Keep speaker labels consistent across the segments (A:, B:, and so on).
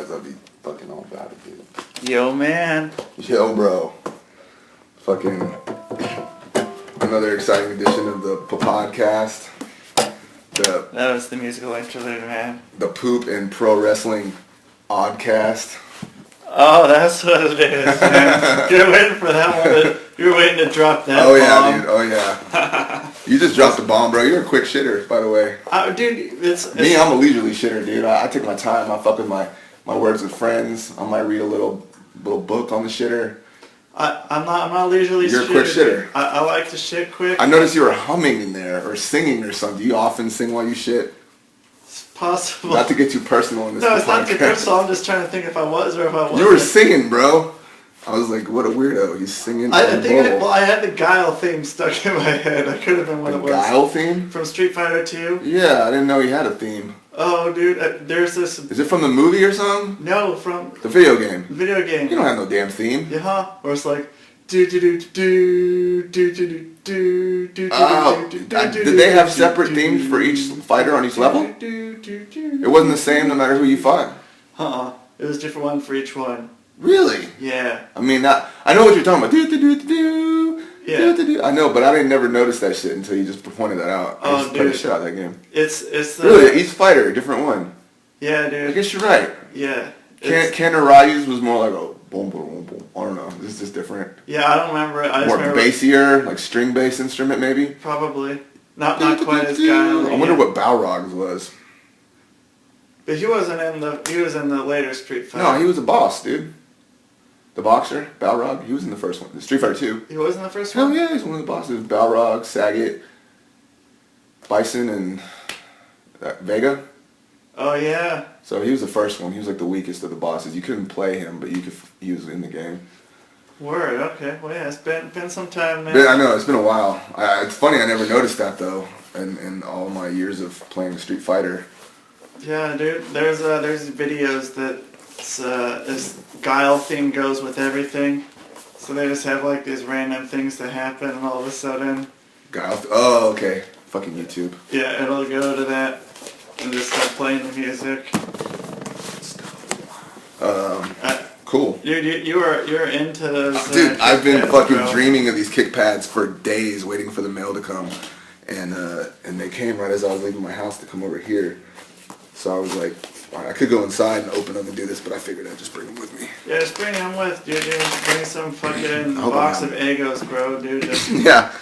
A: guys, I'd be fucking all about it, dude.
B: Yo, man.
A: Yo, bro. Fucking another exciting edition of the podcast.
B: That was the musical interlude, man.
A: The Poop and Pro Wrestling Oddcast.
B: Oh, that's what it is, man. You're waiting for that one. You're waiting to drop that
A: Oh,
B: bomb.
A: yeah, dude. Oh, yeah. You just dropped the bomb, bro. You're a quick shitter, by the way.
B: Dude, it's...
A: Me, I'm a leisurely shitter, dude. I take my time. I fuck with my words with friends. I might read a little book on the shitter.
B: I'm not leisurely.
A: You're a quick shitter.
B: I like to shit quick.
A: I noticed you were humming in there or singing or something. Do you often sing while you shit?
B: It's possible.
A: Not to get too personal in this.
B: No, it's not too personal. I'm just trying to think if I was or if I wasn't.
A: You were singing, bro. I was like, what a weirdo. He's singing.
B: I had the Guile theme stuck in my head. I could have been what it was.
A: Guile theme?
B: From Street Fighter 2.
A: Yeah, I didn't know he had a theme.
B: Oh, dude, there's this...
A: Is it from the movie or something?
B: No, from...
A: The video game.
B: The video game.
A: You don't have no damn theme.
B: Yeah, or it's like... Did
A: they have separate themes for each fighter on each level? It wasn't the same no matter who you fought?
B: It was a different one for each one.
A: Really?
B: Yeah.
A: I mean, I know what you're talking about.
B: Yeah.
A: I know, but I didn't never notice that shit until you just pointed that out. I just played the shit out of that game.
B: It's the...
A: Really, each fighter, a different one.
B: Yeah, dude.
A: I guess you're right.
B: Yeah.
A: Ken Ryu's was more like a boom, boom, boom, boom. I don't know. This is just different.
B: Yeah, I don't remember it.
A: More bassier, like string bass instrument maybe?
B: Probably. Not quite as Guile.
A: I wonder what Balrog's was.
B: But he was in the later Street Fighter.
A: No, he was a boss, dude. The boxer, Balrog, he was in the first one. The Street Fighter 2.
B: He was in the first
A: one?
B: one?
A: Hell yeah, he's one of the bosses. Balrog, Sagat, Bison, and Vega.
B: Oh, yeah.
A: So he was the first one. He was like the weakest of the bosses. You couldn't play him, but he was in the game.
B: Word, okay. Well, yeah, it's been some time, man.
A: I know, it's been a while. It's funny, I never noticed that, though, in all my years of playing Street Fighter.
B: Yeah, dude. There's videos that this Guile theme goes with everything. So they just have, like, these random things that happen, and all of a sudden...
A: Guile? Oh, okay. Fucking YouTube.
B: Yeah, it'll go to that, and just start playing the music.
A: Cool.
B: Dude, you're into those...
A: Dude, I've been fucking
B: bro.
A: dreaming of these kick pads for days, waiting for the mail to come. And they came right as I was leaving my house to come over here. So I was like, all right, I could go inside and open them and do this, but I figured I'd just bring them with me.
B: Yeah, just bring them with, dude. Bring some fucking box of Eggos, bro, dude.
A: Yeah.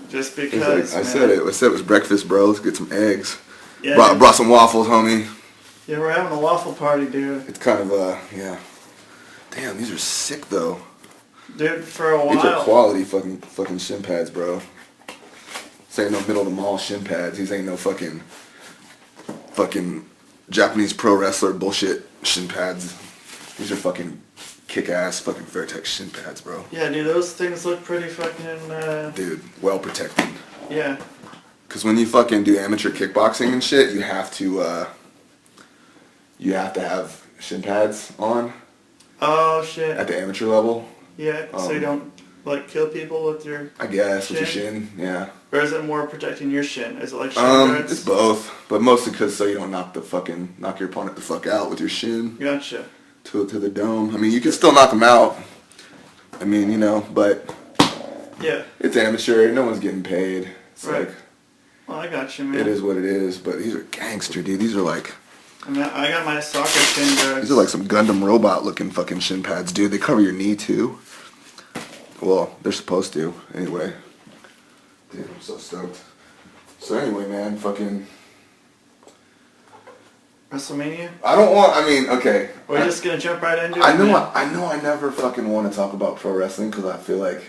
B: Just because,
A: I said it was breakfast, bro. Let's get some eggs.
B: Yeah,
A: brought some waffles, homie.
B: Yeah, we're having a waffle party, dude.
A: It's kind of, yeah. Damn, these are sick, though.
B: Dude, for a while.
A: These are quality fucking shin pads, bro. This ain't no middle of the mall shin pads. These ain't no fucking Japanese pro wrestler bullshit shin pads. These are fucking kick-ass fucking Vertex shin pads, bro.
B: Yeah, dude, those things look pretty fucking,
A: Dude, well protected.
B: Yeah.
A: Because when you fucking do amateur kickboxing and shit, you have to have shin pads on.
B: Oh, shit.
A: At the amateur level.
B: Yeah, so you don't, like, kill people with your
A: I guess,
B: shin?
A: with your shin, yeah.
B: Or is it more protecting your shin? Is it like shin guards?
A: It's both. But mostly because so you don't knock your opponent the fuck out with your shin.
B: Gotcha.
A: To the dome. I mean, you can still knock them out. I mean, you know, but...
B: Yeah.
A: It's amateur. No one's getting paid. It's
B: right.
A: like...
B: Well, I got you, man.
A: It is what it is. But these are gangster, dude. These are like...
B: I mean, I got my soccer shin guards.
A: These are like some Gundam robot looking fucking shin pads, dude. They cover your knee, too. Well, they're supposed to, anyway. Dude, I'm so stoked. So anyway, man, fucking...
B: WrestleMania?
A: Okay.
B: We're just gonna jump right into it?
A: I know I never fucking want to talk about pro wrestling because I feel like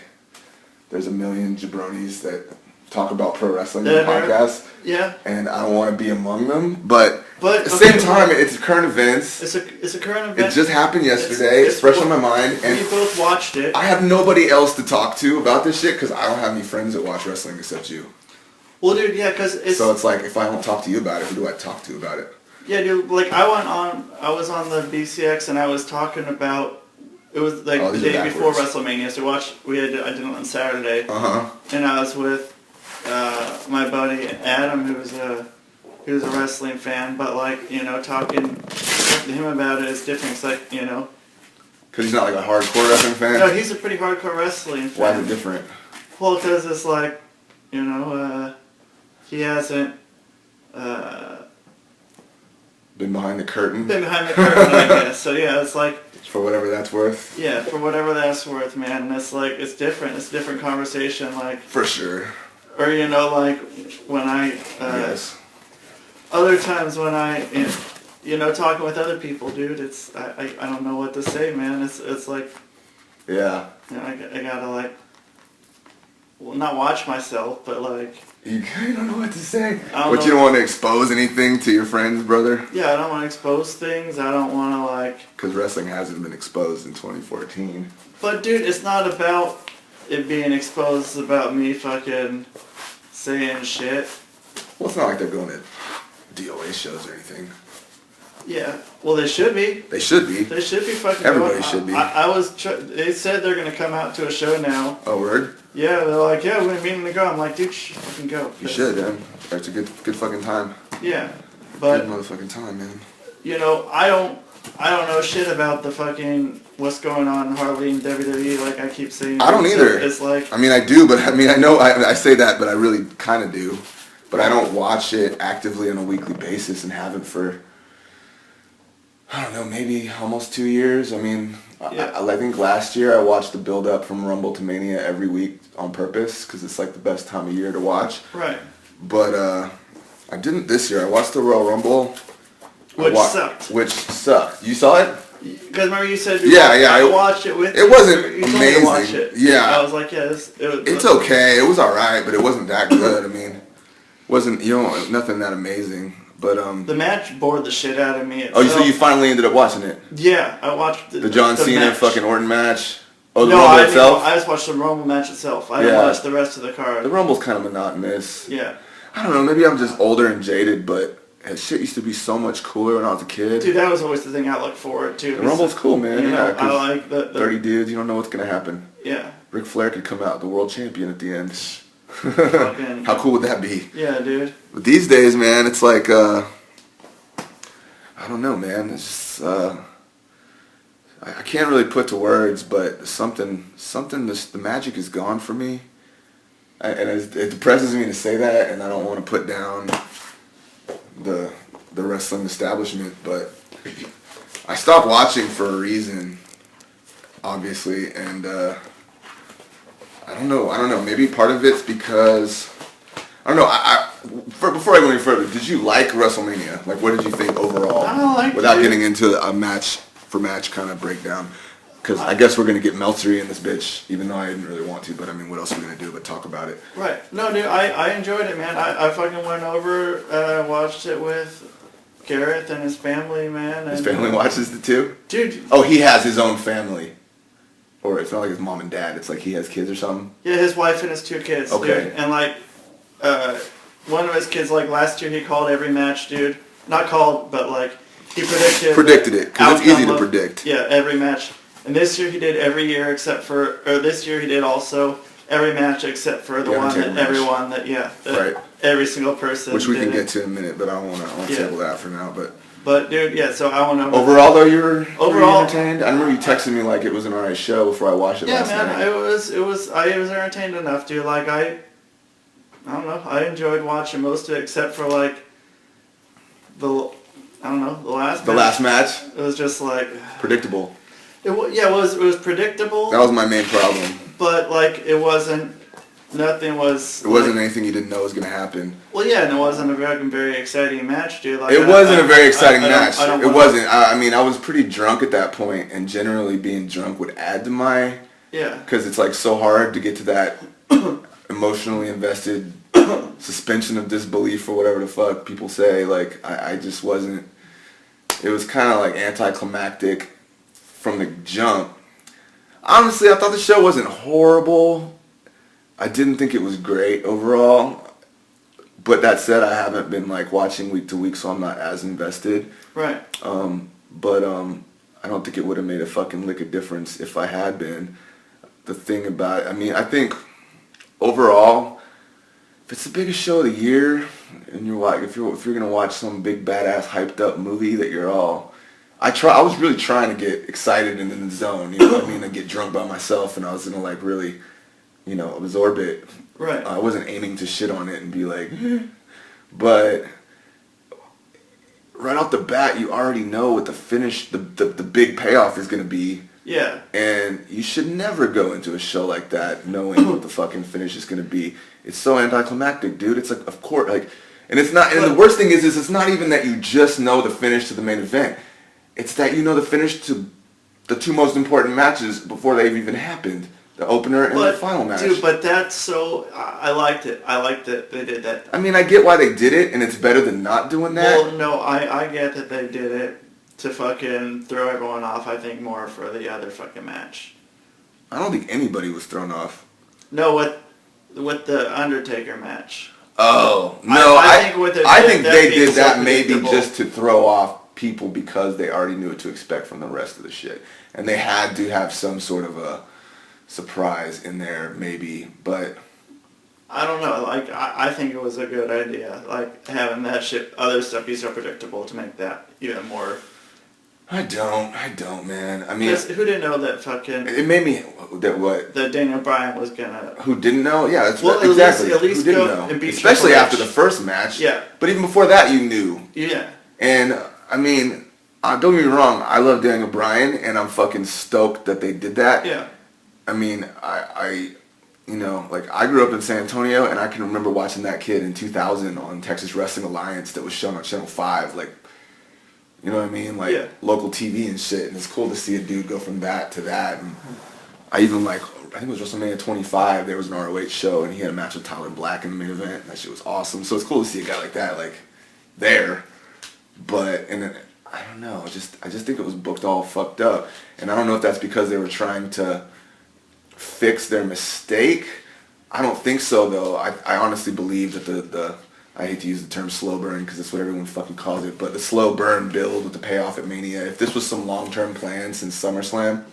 A: there's a million jabronis that talk about pro wrestling in the podcast.
B: Yeah.
A: And I don't want to be among them, but at the
B: okay,
A: same time, it's current events.
B: It's a current event.
A: It just happened yesterday. It's fresh on my mind. And
B: we both watched it.
A: I have nobody else to talk to about this shit because I don't have any friends that watch wrestling except you.
B: Well, dude, yeah, because it's...
A: So it's like, if I don't talk to you about it, who do I talk to about it?
B: Yeah, dude, like, I was on the BCX and I was talking about... It was like the day before WrestleMania, so I did it on Saturday.
A: Uh-huh.
B: And I was with my buddy Adam, who was a wrestling fan, but like, you know, talking him about it is different. It's like, you know.
A: Because he's not like a hardcore wrestling fan?
B: No, he's a pretty hardcore wrestling fan.
A: Why is it different?
B: Well, because it's like, you know, he hasn't
A: been behind the curtain?
B: been behind the curtain, I guess. So yeah, it's like,
A: For whatever that's worth?
B: yeah, for whatever that's worth, man. And it's like, it's different. It's a different conversation. Like,
A: For sure.
B: or, you know, like when I,
A: Yes.
B: other times when I, you know, talking with other people, dude, it's, I don't know what to say, man. It's like,
A: Yeah.
B: you know, I gotta like, well, not watch myself, but like,
A: You don't know what to say.
B: I don't
A: But
B: know.
A: you don't want to expose anything to your friends, brother?
B: yeah, I don't want to expose things. I don't want to like,
A: Because wrestling hasn't been exposed in 2014.
B: but dude, it's not about it being exposed. It's about me fucking saying shit.
A: Well, it's not like they're going to DOA shows or anything.
B: Yeah, well, they should be.
A: They should be.
B: They should be fucking.
A: Everybody
B: going.
A: should be.
B: They said they're gonna come out to a show now.
A: Oh, word?
B: Yeah, they're like, yeah, we're meaning to go. I'm like, dude, you should fucking go.
A: You should, man. It's a good fucking time.
B: Yeah,
A: Good
B: but
A: motherfucking time, man.
B: you know, I don't know shit about the fucking what's going on hardly in WWE. Like I keep saying,
A: I don't either.
B: It's like,
A: I mean, I do, but I mean, I know I say that, but I really kind of do. But I don't watch it actively on a weekly basis and haven't for, I don't know, maybe almost 2 years. I mean,
B: Yeah.
A: I think last year I watched the build up from Rumble to Mania every week on purpose because it's like the best time of year to watch.
B: right,
A: But I didn't this year. I watched the Royal Rumble.
B: which sucked.
A: Which sucked. You saw it?
B: Because remember you said
A: I
B: watched it with.
A: it wasn't
B: you told me to watch
A: amazing.
B: it.
A: Yeah.
B: I was like, yeah,
A: It's okay. It was alright, but it wasn't that good. I mean, wasn't nothing that amazing. But
B: The match bored the shit out of me.
A: oh, so
B: itself.
A: you finally ended up watching it?
B: Yeah, I watched
A: The John Cena
B: match.
A: fucking Orton match. Oh, the
B: No,
A: Rumble
B: I didn't.
A: itself.
B: I just watched the Rumble match itself. I didn't
A: Yeah.
B: watch the rest of the card.
A: The Rumble's kind of monotonous.
B: Yeah,
A: I don't know. Maybe I'm just older and jaded, but shit used to be so much cooler when I was a kid.
B: dude, that was always the thing I looked forward to.
A: The Rumble's cool, man.
B: You know,
A: Yeah, 'cause
B: I like the
A: 30 dudes. You don't know what's gonna happen.
B: Yeah,
A: Ric Flair could come out the world champion at the end.
B: Fucking-
A: How cool would that be?
B: yeah, dude.
A: But these days, man, it's like, I don't know, man. It's just, I can't really put to words, but the magic is gone for me. It depresses me to say that, and I don't want to put down the wrestling establishment, but I stopped watching for a reason, obviously, and I don't know. Maybe part of it's because I don't know. Before I go any further, did you like WrestleMania? Like, what did you think overall?
B: I liked
A: Without
B: it.
A: getting into a match for match kind of breakdown, because I guess we're gonna get Meltzery in this bitch, even though I didn't really want to. But I mean, what else are we gonna do but talk about it?
B: Right. No, dude, I enjoyed it, man. I fucking went over, watched it with Gareth and his family, man. And,
A: His family watches it too.
B: Dude,
A: Oh, he has his own family, or it's not like his mom and dad. It's like he has kids or something.
B: yeah, his wife and his 2 kids,
A: Okay.
B: dude. And like, one of his kids, like last year, he called every match, dude. Not called, but like, he
A: Predicted it, because it's easy to
B: outcome of-
A: predict.
B: Yeah, every match. And this year he did every year except for, or this year he did also every match except for the
A: The
B: one that
A: Undertaker match.
B: everyone that, yeah, that
A: Right.
B: every single person
A: Which we
B: did
A: can
B: it.
A: get to in a minute, but I won't
B: Yeah.
A: table that for now. But
B: But dude, yeah, so I went over.
A: overall, though, you were
B: Overall-
A: entertained. I remember you texted me like it was an alright show before I watched it
B: Yeah,
A: last
B: man,
A: night.
B: I was entertained enough, dude. Like I don't know, I enjoyed watching most of it except for like the last
A: The
B: match.
A: last match,
B: It was just like
A: predictable.
B: it was predictable,
A: That was my main problem.
B: but like it wasn't. Nothing was.
A: It wasn't anything you didn't know was gonna happen.
B: Well, yeah, and it wasn't a very exciting match, dude. Like,
A: It wasn't a very exciting
B: I don't-
A: match.
B: I don't
A: It
B: wanna-
A: wasn't. I mean, I was pretty drunk at that point, and generally being drunk would add to my,
B: Yeah.
A: because it's like so hard to get to that emotionally invested suspension of disbelief or whatever the fuck people say. Like, I just wasn't. It was kind of like anticlimactic from the jump. Honestly, I thought the show wasn't horrible. I didn't think it was great overall. But that said, I haven't been like watching week to week, so I'm not as invested.
B: Right.
A: But I don't think it would have made a fucking lick of difference if I had been. The thing about it, I mean, I think overall, if it's the biggest show of the year, and you're like, if you're gonna watch some big badass hyped up movie that you're all I was really trying to get excited and in the zone, you know what I mean, and get drunk by myself, and I was gonna like really, you know, absorb it.
B: Right.
A: I wasn't aiming to shit on it and be like, but right off the bat, you already know what the finish, the big payoff is gonna be.
B: Yeah.
A: And you should never go into a show like that knowing what the fucking finish is gonna be. It's so anticlimactic, dude. It's like, of course, like, and it's not. And the worst thing is it's not even that you just know the finish to the main event. It's that you know the finish to the two most important matches before they've even happened. The opener and the final match.
B: Dude, but that's so... I liked it. I liked that they did that.
A: I mean, I get why they did it, and it's better than not doing that.
B: Well, no, I get that they did it to fucking throw everyone off, I think, more for the other fucking match.
A: I don't think anybody was thrown off.
B: No, with the Undertaker match.
A: Oh, no. I think they did that maybe
B: predictable.
A: just to throw off people because they already knew what to expect from the rest of the shit. And they had to have some sort of a surprise in there, maybe, but...
B: I don't know, like, I think it was a good idea, like, having that shit, other stuff be so predictable to make that even more...
A: I don't, man. I mean...
B: Who didn't know that fucking...
A: It made me... That what?
B: That Daniel Bryan was gonna...
A: Who didn't know? Yeah, that's
B: Well,
A: exactly.
B: at least
A: who didn't
B: go
A: know?
B: and beat
A: Especially
B: Triple
A: after
B: H.
A: the first match.
B: Yeah.
A: But even before that, you knew.
B: Yeah.
A: And, I mean, don't get me wrong, I love Daniel Bryan, and I'm fucking stoked that they did that.
B: Yeah.
A: I mean, I you know, like, I grew up in San Antonio, and I can remember watching that kid in 2000 on Texas Wrestling Alliance that was shown on Channel 5, like, you know what I mean? Like,
B: yeah.
A: Local TV and shit, and it's cool to see a dude go from that to that, and I even, like, I think it was WrestleMania 25, there was an ROH show, and he had a match with Tyler Black in the main event, and that shit was awesome, so it's cool to see a guy like that, like, there, but, and then, I don't know, I just think it was booked all fucked up, and I don't know if that's because they were trying to fix their mistake. I don't think so, though. I honestly believe that the I hate to use the term slow burn because that's what everyone fucking calls it, but the slow burn build with the payoff at Mania, if this was some long-term plan since SummerSlam,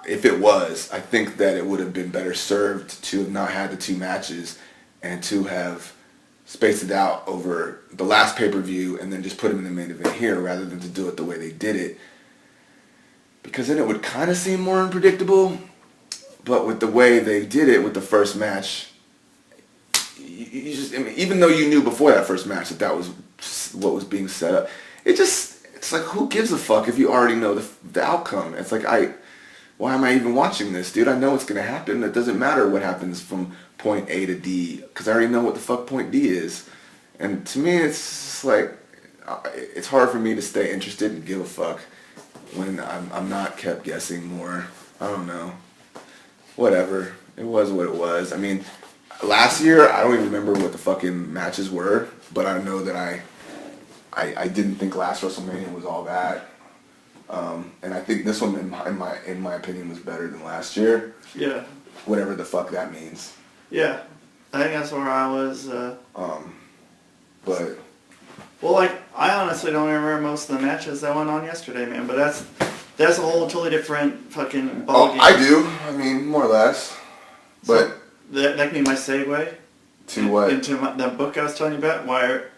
A: if it was, I think that it would have been better served to have not had the two matches and to have spaced it out over the last pay-per-view and then just put them in the main event here rather than to do it the way they did it. Because then it would kind of seem more unpredictable, but with the way they did it with the first match, you just, I mean, even though you knew before that first match that was what was being set up, it's like, who gives a fuck if you already know the outcome? It's like, why am I even watching this, dude? I know what's going to happen. It doesn't matter what happens from point A to D, because I already know what the fuck point D is. And to me, it's just like, it's hard for me to stay interested and give a fuck when I'm not kept guessing more. I don't know. Whatever. It was what it was. I mean, last year, I don't even remember what the fucking matches were, but I know that I didn't think last WrestleMania was all that. And I think this one, in my opinion, was better than last year.
B: Yeah.
A: Whatever the fuck that means.
B: Yeah. I think that's where I was.
A: But...
B: Well, like, I honestly don't remember most of the matches that went on yesterday, man. But that's a whole totally different fucking ballgame.
A: I do. I mean, more or less. But
B: so that can be my segue.
A: To what?
B: Into that book I was telling you about.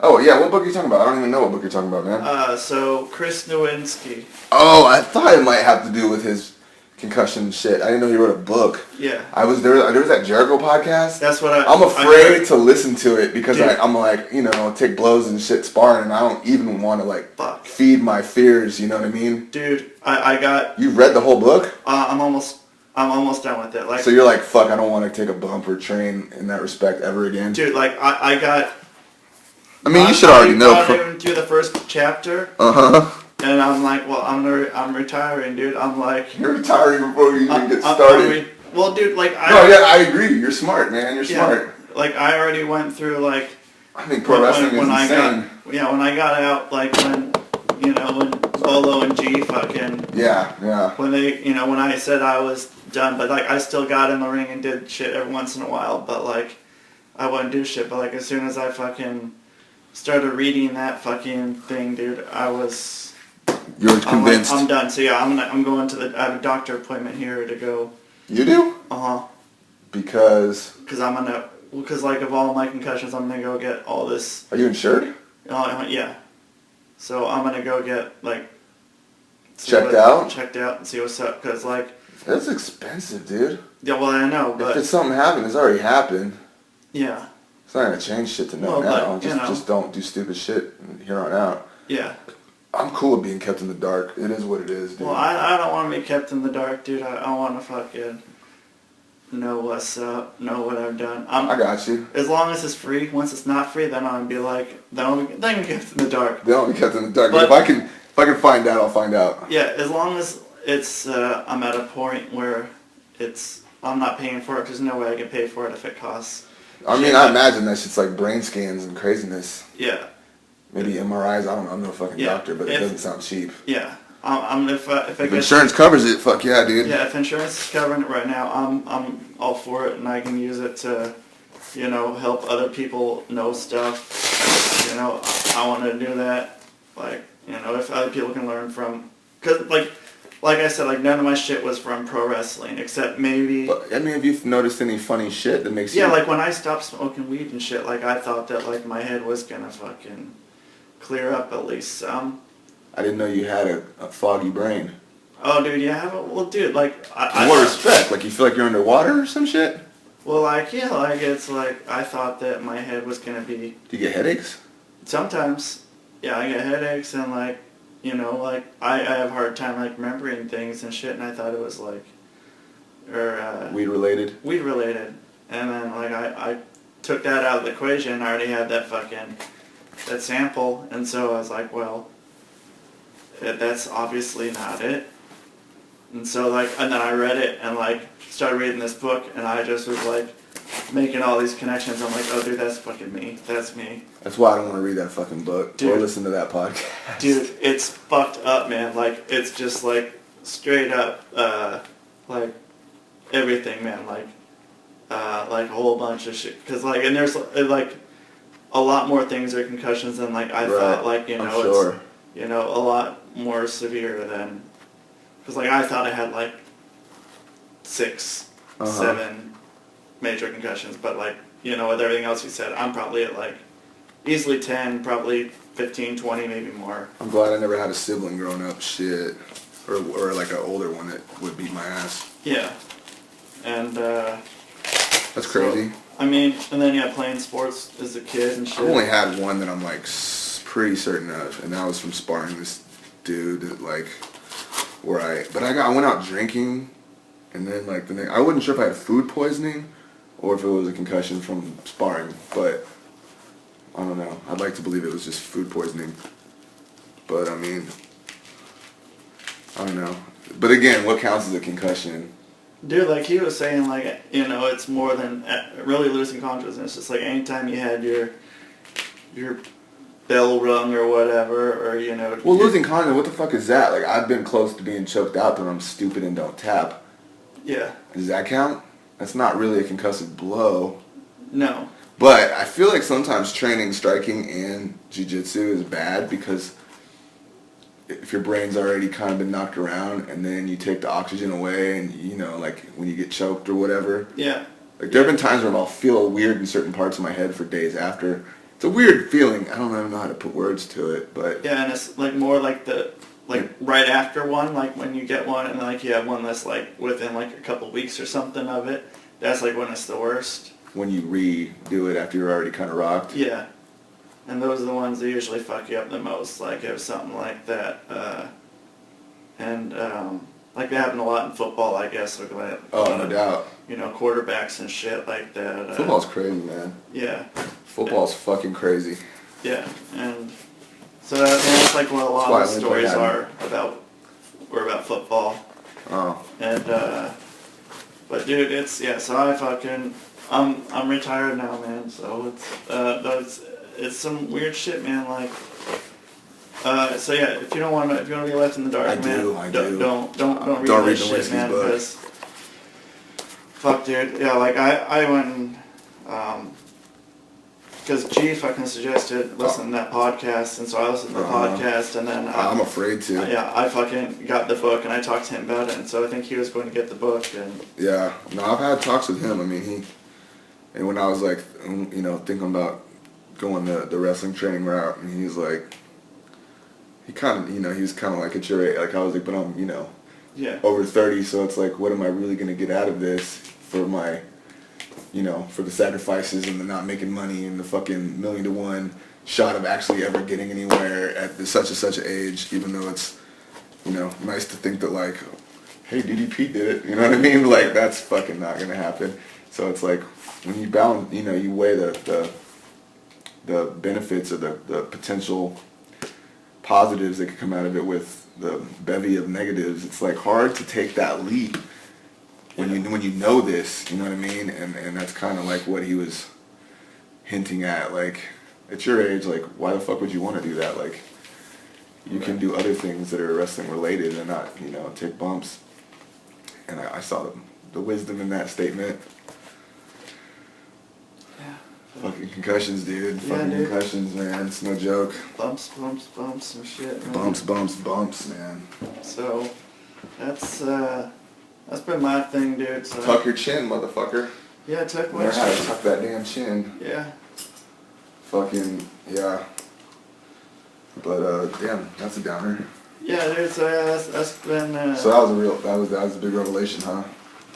A: Oh yeah, what book are you talking about? I don't even know what book you're talking about, man.
B: So Chris Nowinski.
A: Oh, I thought it might have to do with his concussion shit. I didn't know he wrote a book.
B: Yeah.
A: There was that Jericho podcast.
B: That's what
A: I'm afraid to listen to it because I'm like, you know, take blows and shit sparring, and I don't even want to like feed my fears. You know what I mean?
B: Dude, I got.
A: You read the whole book?
B: I'm almost done with it. Like.
A: So you're like, fuck, I don't want to take a bump or train in that respect ever again.
B: Dude, like I got.
A: I mean, you should already know.
B: Even through the first chapter.
A: Uh-huh.
B: And I'm like, well, I'm retiring, dude. I'm like...
A: You're retiring before you even get started.
B: Well, dude, like...
A: I agree. You're smart, man. You're smart.
B: Like, I already went through, like...
A: I think pro wrestling is insane.
B: When I got out, like, when Bolo and G fucking...
A: Yeah.
B: When they, when I said I was done, but, like, I still got in the ring and did shit every once in a while, but, like, I wouldn't do shit. But, like, as soon as I fucking started reading that fucking thing, dude, I was...
A: You're convinced.
B: I'm done. So yeah, I'm going to I have a doctor appointment here to go.
A: You do? Because
B: like of all my concussions, I'm gonna go get all this.
A: Are you insured?
B: Yeah. So I'm gonna go get like
A: Checked out?
B: checked out and see what's up. Cause like,
A: That's expensive, dude.
B: yeah, well I know, but
A: If it's something happened, it's already happened.
B: yeah,
A: It's not gonna change shit to know
B: Well,
A: now.
B: but, you know.
A: Just don't do stupid shit here on out.
B: yeah.
A: I'm cool with being kept in the dark. It is what it is, dude.
B: Well, I don't want to be kept in the dark, dude. I want to fucking know what's up, know what I've done.
A: I got you.
B: As long as it's free. Once it's not free, then I'll be like, then I'm kept in the dark.
A: They don't be kept in the dark.
B: But-
A: But if I can find out, I'll find out.
B: Yeah, as long as it's I'm at a point where I'm not paying for it. There's no way I can pay for it if it costs.
A: I mean,
B: shit.
A: I imagine that shit's like brain scans and craziness.
B: Yeah,
A: Maybe MRIs. I don't know. I'm no fucking
B: Yeah,
A: doctor, but it
B: if-
A: doesn't sound cheap.
B: yeah. If I
A: If
B: get
A: insurance covers it, fuck yeah, dude.
B: yeah, if insurance is covering it right now, I'm all for it, and I can use it to, help other people know stuff. I want to do that. Like, if other people can learn from, cause like I said, like none of my shit was from pro wrestling, except maybe.
A: But, I mean, have you noticed any funny shit that makes
B: Yeah,
A: you...
B: like when I stopped smoking weed and shit, like I thought that like my head was gonna fucking clear up at least some.
A: I didn't know you had a foggy brain.
B: Oh, dude, yeah, well, dude, like
A: In what respect? Like you feel like you're underwater or some shit?
B: Well, like yeah, like it's like I thought that my head was gonna be.
A: Do you get headaches?
B: Sometimes, yeah, I get headaches and like, like I have a hard time like remembering things and shit, and I thought it was like,
A: Weed related?
B: weed related, and then like I took that out of the equation. I already had that sample, and so I was like, well, that's obviously not it. And so like, and then I read it and like started reading this book, and I just was like making all these connections. I'm like, oh dude, that's fucking me. That's me.
A: That's why I don't want to read that fucking book or
B: Dude.
A: listen to that podcast.
B: Dude, it's fucked up, man. Like, it's just like straight up, like everything, man. Like a whole bunch of shit. Cause like, and there's like a lot more things are concussions than like I thought. Like,
A: I'm sure.
B: it's a lot more severe than. Cause like I thought I had like 6, 7 major concussions, but like with everything else you said, I'm probably at like easily 10, probably 15, 20, maybe more.
A: I'm glad I never had a sibling growing up. Shit. Or like an older one that would beat my ass.
B: Yeah. And,
A: That's crazy.
B: I mean, and then, yeah, playing sports as a kid and shit.
A: I've only had one that I'm like pretty certain of, and that was from sparring this dude that like, I went out drinking, and then like I wasn't sure if I had food poisoning or if it was a concussion from sparring, but I don't know. I'd like to believe it was just food poisoning, but I mean, I don't know. But again, what counts as a concussion?
B: Dude, like he was saying, like, it's more than really losing consciousness. It's like anytime you had your bell rung or whatever, or,
A: Well, losing consciousness, what the fuck is that? Like, I've been close to being choked out, but I'm stupid and don't tap.
B: Yeah.
A: Does that count? That's not really a concussive blow.
B: No.
A: But I feel like sometimes training striking and jiu-jitsu is bad because if your brain's already kind of been knocked around and then you take the oxygen away and, like when you get choked or whatever.
B: Yeah.
A: Like there have been times where I'll feel weird in certain parts of my head for days after. It's a weird feeling. I don't even know how to put words to it, but...
B: Yeah, and it's like more like right after one, like when you get one and like you have one that's like within like a couple weeks or something of it, that's like when it's the worst.
A: When you redo it after you're already kind of rocked.
B: Yeah. And those are the ones that usually fuck you up the most, like if something like that. Like that happened a lot in football, I guess. Like,
A: Oh, no doubt.
B: Quarterbacks and shit like that.
A: Football's crazy, man.
B: Yeah.
A: Football's fucking crazy.
B: Yeah, and so that's like what a lot of the stories are about. Were about football.
A: Oh.
B: And but dude, so I'm retired now, man. So it's some weird shit, man. Like, so yeah, if you want to be left in the dark,
A: I
B: man,
A: do.
B: don't read
A: Don't
B: this
A: read the
B: shit,
A: whiskey's
B: man.
A: book.
B: Because fuck, dude. Yeah, like I went because G fucking suggested listen to that podcast, and so I listened to the podcast, and then
A: I'm afraid to.
B: yeah, I fucking got the book, and I talked to him about it, and so I think he was going to get the book, and
A: Yeah, no, I've had talks with him. I mean, and when I was like, thinking about going the wrestling training route, and he's like, he kind of, he was kind of like at your age. Like I was like, but I'm,
B: Yeah.
A: over 30, so it's like, what am I really gonna get out of this for my, for the sacrifices and the not making money and the fucking 1,000,000 to 1 shot of actually ever getting anywhere at such and such an age, even though it's, nice to think that like, hey, DDP did it, you know what I mean? Like that's fucking not gonna happen. So it's like when you balance, you weigh the benefits or the potential positives that could come out of it with the bevy of negatives. It's like hard to take that leap when you know this, you know what I mean? And that's kind of like what he was hinting at. Like at your age, like why the fuck would you want to do that? Like you can do other things that are wrestling related and not, take bumps. And I saw the wisdom in that statement.
B: Yeah.
A: Fucking concussions, dude. Fucking
B: dude.
A: concussions, man. It's no joke.
B: Bumps and shit, man.
A: Bumps, man.
B: So, that's been my thing, dude. So.
A: Tuck your chin, motherfucker.
B: Yeah, tuck my
A: Learn how to
B: chin.
A: tuck that damn chin.
B: Yeah.
A: Fucking, yeah. But, damn, that's a downer.
B: Yeah, dude, so yeah, that's been,
A: So that was a big revelation, huh?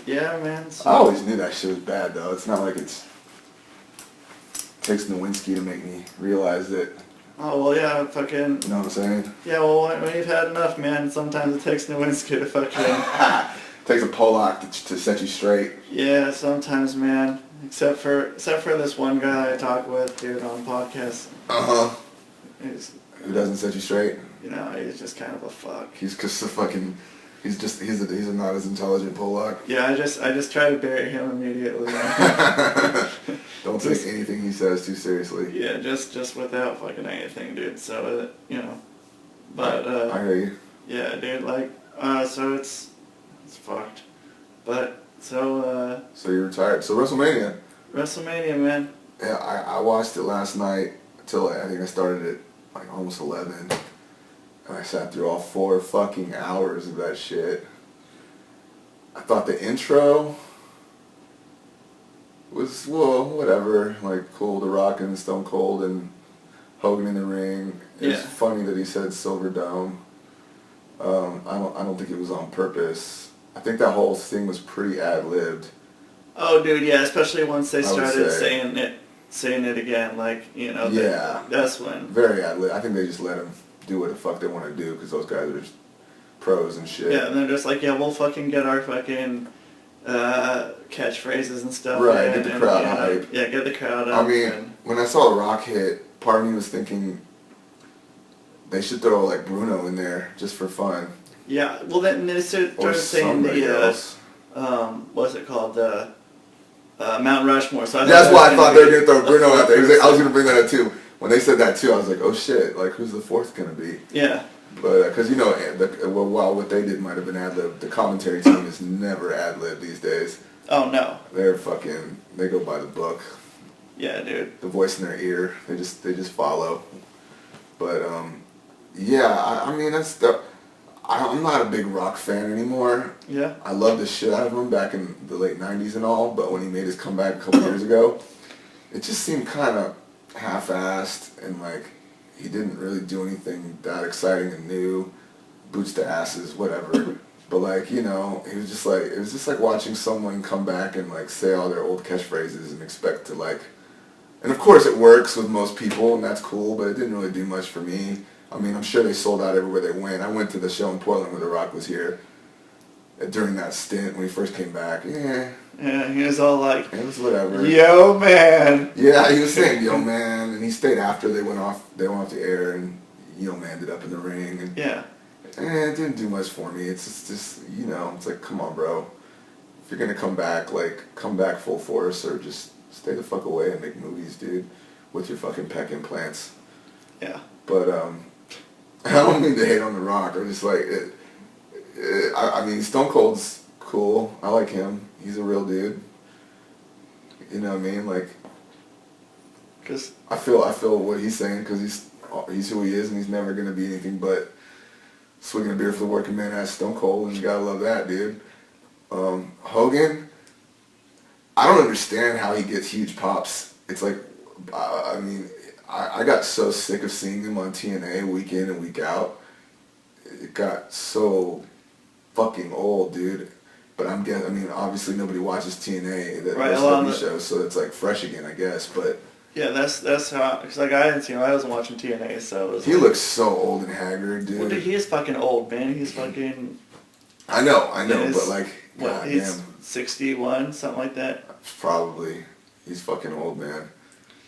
B: yeah, man. So.
A: I always knew that shit was bad, though. It's not like it takes Nowinski to make me realize that,
B: Oh, well, yeah, fucking.
A: you know what I'm saying?
B: Yeah, well, when you've had enough, man, sometimes it takes Nowinski to fucking.
A: Takes a Pollock to set you straight.
B: Yeah, sometimes, man. Except for this one guy I talk with, dude, on podcasts.
A: Uh-huh.
B: He's,
A: Who doesn't set you straight?
B: he's just kind of a fuck.
A: He's just a fucking, he's a not as intelligent Pollock.
B: Yeah, I just try to bury him immediately.
A: Don't take anything he says too seriously.
B: Yeah, just without fucking anything, dude. So, but,
A: I hear you.
B: yeah, dude, like, so it's fucked. But, so,
A: So you're retired. So WrestleMania.
B: WrestleMania, man.
A: Yeah, I watched it last night till I think I started at like almost 11. And I sat through all 4 fucking hours of that shit. I thought the intro was, well, whatever. Like, cool, The Rock and Stone Cold and Hogan in the ring. It's
B: Yeah.
A: funny that he said Silver Dome. I don't think it was on purpose. I think that whole thing was pretty ad-libbed.
B: Oh, dude, yeah, especially once they
A: I would
B: started
A: say.
B: saying it again, like,
A: Yeah.
B: that's when.
A: Very ad-lib. I think they just let him do what the fuck they want to do because those guys are just pros and shit.
B: Yeah, and they're just like, yeah, we'll fucking get our fucking catchphrases and stuff.
A: Right,
B: and,
A: get the crowd
B: and,
A: hype.
B: Yeah, get the crowd up.
A: I mean,
B: and,
A: when I saw The Rock hit, part of me was thinking they should throw like Bruno in there just for fun.
B: yeah, well then they started
A: Or
B: saying
A: somebody else.
B: what's it called, the Mount Rushmore. So
A: That's why I thought they were going to throw Bruno out there. I was going to bring that up too. When they said that too, I was like, oh shit, like who's the fourth going to be?
B: Yeah.
A: But, because while what they did might have been ad-lib, the commentary team is never ad-lib these days.
B: Oh no.
A: They go by the book.
B: Yeah, dude.
A: The voice in their ear, they just follow. But, yeah, I mean, I'm not a big Rock fan anymore.
B: Yeah.
A: I love the shit out of him back in the late 90s and all, but when he made his comeback a couple years ago, it just seemed kind of half-assed and like he didn't really do anything that exciting and new, boots to asses, whatever. But like, it was just like watching someone come back and like say all their old catchphrases and expect to like, and of course it works with most people and that's cool, but it didn't really do much for me. I mean, I'm sure they sold out everywhere they went. I went to the show in Portland where The Rock was here during that stint when he first came back. Yeah.
B: Yeah, he was all like,
A: It was whatever.
B: yo, man.
A: Yeah, he was saying, yo, man. And he stayed after they went off the air and, yo, man, ended up in the ring. And,
B: Yeah.
A: it didn't do much for me. It's just, it's like, come on, bro. If you're going to come back full force or just stay the fuck away and make movies, dude, with your fucking pec implants.
B: Yeah.
A: But, I don't mean to hate on The Rock. I'm just like, I mean, Stone Cold's cool. I like him. He's a real dude. You know what I mean? Like,
B: Cause
A: I feel what he's saying because he's who he is and he's never gonna be anything but swigging a beer for the working man as Stone Cold, and you gotta love that, dude. Hogan, I don't understand how he gets huge pops. It's like, I mean, I got so sick of seeing him on TNA week in and week out. it got so fucking old, dude. But I mean, obviously nobody watches TNA, the
B: Right, along
A: WWE
B: the-
A: show, so it's like fresh again, I guess. But
B: Yeah, that's how. Cause like I wasn't watching TNA, so it was
A: he
B: like,
A: looks so old and haggard, dude.
B: well, dude, he is fucking old, man. He's fucking.
A: I know,
B: He's-
A: but like,
B: What?
A: god
B: He's
A: damn,
B: 61, something like that.
A: probably he's fucking old, man.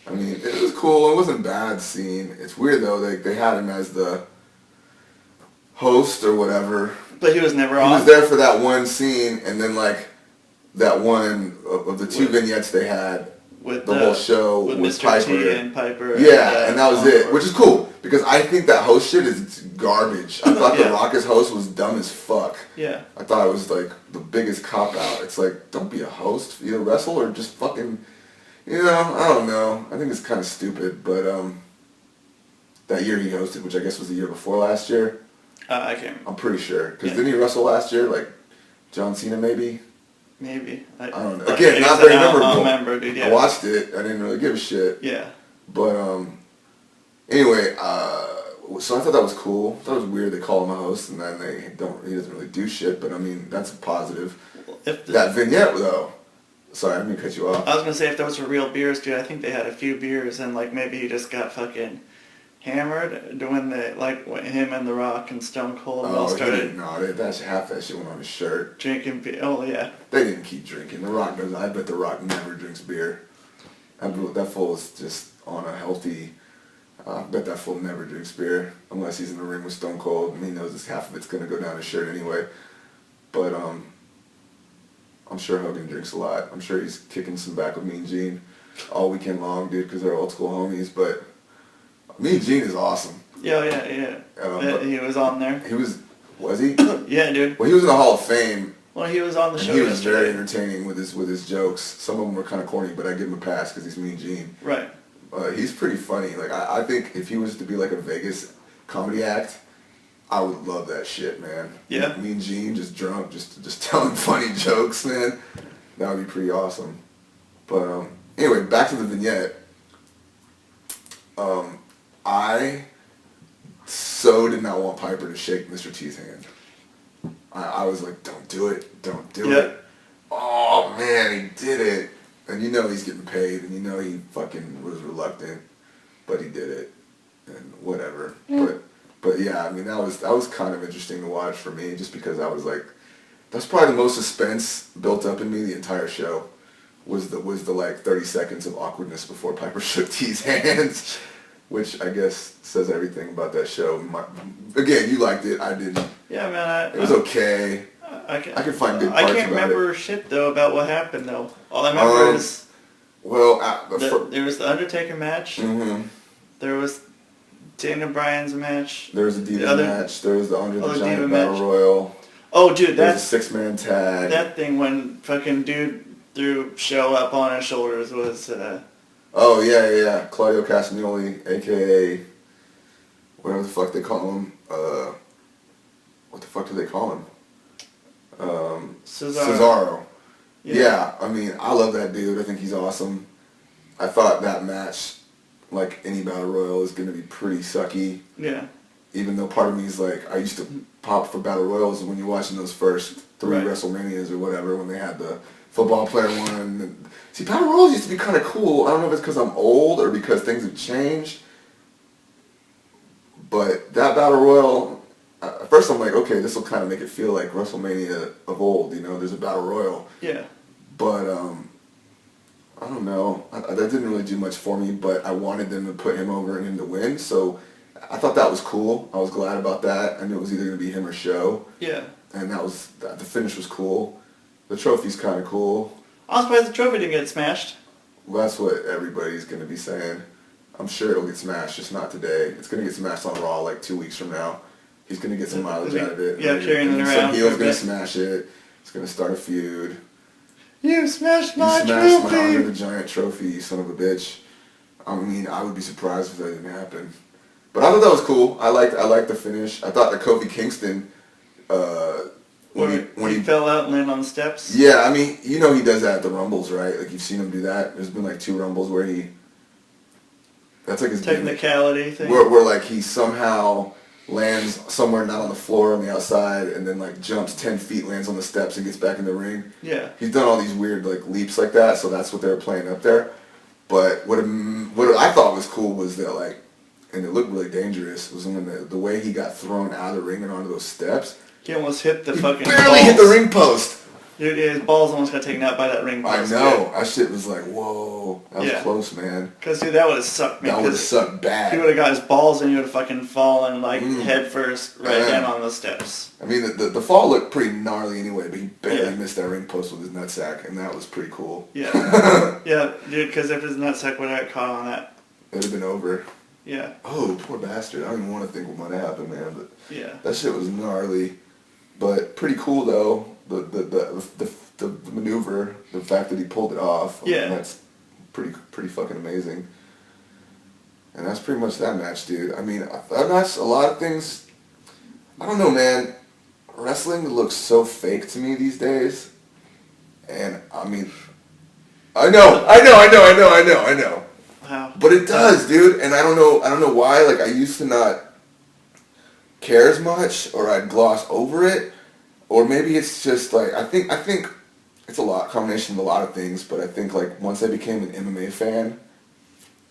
A: I mean, it was cool. It wasn't bad scene. It's weird though. They had him as the host or whatever.
B: But he was never
A: He
B: on.
A: was there for that one scene, and then like that one of the two
B: With-
A: vignettes they had.
B: with
A: The whole show
B: with
A: was
B: Mr.
A: Piper.
B: T and Piper.
A: Yeah, and that was it,
B: Encore.
A: which is cool because I think that host shit is garbage. I thought
B: Yeah.
A: the Rock's host was dumb as fuck.
B: Yeah.
A: I thought it was like the biggest cop out. It's like, don't be a host, either wrestle or just fucking, you know, I don't know. I think it's kind of stupid, but that year he hosted, which I guess was the year before last year.
B: I can't.
A: I'm pretty sure because
B: Yeah.
A: didn't he wrestle last year? Like John Cena maybe.
B: Maybe.
A: I don't know.
B: like
A: Again,
B: I
A: not
B: said,
A: very
B: I don't
A: memorable.
B: remember, dude. Yeah.
A: I watched it. I didn't really give a shit.
B: Yeah.
A: But anyway, so I thought that was cool. I thought it was weird they call him a host and then he doesn't really do shit, but I mean that's a positive.
B: If the,
A: That vignette though. Sorry, I'm gonna cut you off.
B: I was gonna say if those were real beers, dude, I think they had a few beers and like maybe he just got fucking hammered when him and The Rock and Stone Cold all
A: He
B: started
A: didn't. No, half that shit went on his shirt.
B: drinking beer. Oh yeah.
A: They didn't keep drinking. The Rock doesn't. I bet The Rock never drinks beer. That fool is just on a healthy. I bet that fool never drinks beer unless he's in the ring with Stone Cold and he knows this half of it's gonna go down his shirt anyway. But I'm sure Hogan drinks a lot. I'm sure he's kicking some back with Mean Gene all weekend long, dude, because they're old school homies. But Mean Gene is awesome.
B: Yeah, yeah.
A: But
B: He was on there.
A: Was he?
B: Yeah, dude.
A: Well, he was in the Hall of Fame.
B: Well, he was on the
A: And
B: show
A: he was very
B: yesterday.
A: entertaining with his jokes. Some of them were kind of corny, but I give him a pass because he's Mean Gene.
B: Right.
A: He's pretty funny. Like I think if he was to be like a Vegas comedy act, I would love that shit, man.
B: Yeah.
A: Mean Gene, just drunk, just telling funny jokes, man. That would be pretty awesome. But anyway, back to the vignette. I so did not want Piper to shake Mr. T's hand. I was like, don't do it, don't do
B: Yep.
A: it. Oh man, he did it. And you know he's getting paid, and you know he fucking was reluctant, but he did it, and whatever. But yeah, I mean that was kind of interesting to watch for me, just because I was like, that's probably the most suspense built up in me the entire show, was the like 30 seconds of awkwardness before Piper shook T's hands, which I guess says everything about that show. Again, you liked it, I didn't.
B: Yeah, man.
A: It was okay.
B: I
A: could find good
B: I
A: parts
B: can't
A: about
B: remember shit though about what happened though. All I remember is
A: Well,
B: there was the Undertaker match.
A: mm-hmm.
B: There was Daniel Bryan's match.
A: There was a Diva
B: The other-
A: match. There was the Under the
B: other
A: Giant
B: Diva
A: Battle
B: match.
A: Royal.
B: Oh, dude,
A: There was
B: that's
A: a 6-man tag.
B: that thing when fucking dude threw show up on his shoulders was.
A: Oh yeah. Claudio Castagnoli, aka whatever the fuck they call him. What the fuck do they call him? Cesaro. Yeah, I mean, I love that dude. I think he's awesome. I thought that match, like any battle royal, is gonna be pretty sucky.
B: Yeah.
A: Even though part of me is like, I used to pop for battle royals when you're watching those first 3
B: Right.
A: WrestleManias or whatever, when they had the football player one. And, see, battle royals used to be kind of cool. I don't know if it's because I'm old or because things have changed. But that battle royal, at first I'm like, okay, this will kind of make it feel like WrestleMania of old. You know, there's a battle royal.
B: Yeah.
A: But I don't know. That didn't really do much for me. But I wanted them to put him over and him to win. So I thought that was cool. I was glad about that. I knew it was either going to be him or Show.
B: Yeah.
A: And the finish was cool. The trophy's kind of cool.
B: I'm surprised the trophy didn't get smashed.
A: Well, that's what everybody's going to be saying. I'm sure it'll get smashed, just not today. It's going to get smashed on Raw like 2 weeks from now. He's going to get some mileage out of it.
B: Yeah, carrying it around
A: Some
B: for
A: heel's
B: a
A: going to
B: bit.
A: smash it. It's going to start a feud.
B: You smashed
A: You
B: my
A: smashed my
B: trophy.
A: Under the Giant trophy, you son of a bitch. I mean, I would be surprised if that didn't happen. But I thought that was cool. I liked the finish. I thought that Kofi Kingston,
B: when he fell out and landed on the steps.
A: yeah, I mean, you know he does that at the Rumbles, right? Like you've seen him do that. There's been like 2 Rumbles where that's like his gimmick.
B: Technicality thing.
A: Where like he somehow lands somewhere not on the floor on the outside, and then like jumps 10 feet, lands on the steps, and gets back in the ring.
B: Yeah.
A: He's done all these weird like leaps like that, so that's what they were playing up there. But what I thought was cool was that like, and it looked really dangerous, was when the way he got thrown out of the ring and onto those steps.
B: He almost hit the fucking
A: Barely
B: balls.
A: hit the ring post.
B: Dude, his balls almost got taken out by that ring
A: I
B: post.
A: know. That shit was like, whoa. That was
B: Yeah.
A: close, man.
B: Because, dude, that would have sucked, man.
A: That would have
B: 'cause
A: sucked bad.
B: he would have got his balls and he would have fucking fallen, like, head first right down on those steps.
A: I mean, the fall looked pretty gnarly anyway, but he barely
B: Yeah.
A: missed that ring post with his nutsack, and that was pretty cool.
B: Yeah. Yeah, dude, because if his nutsack would have got caught on that.
A: It would have been over.
B: Yeah.
A: Oh, poor bastard. I don't even want to think what might have happened, man, but
B: Yeah.
A: that shit was gnarly. But pretty cool, though, the maneuver, the fact that he pulled it off. I mean,
B: Yeah.
A: that's pretty fucking amazing. And that's pretty much that match, dude. I mean, that match, a lot of things, I don't know, man. Wrestling looks so fake to me these days. And, I mean, I know.
B: Wow.
A: But it does, dude. And I don't know why. Like, I used to not care as much, or I'd gloss over it. Or maybe it's just like, I think it's combination of a lot of things, but I think like once I became an MMA fan,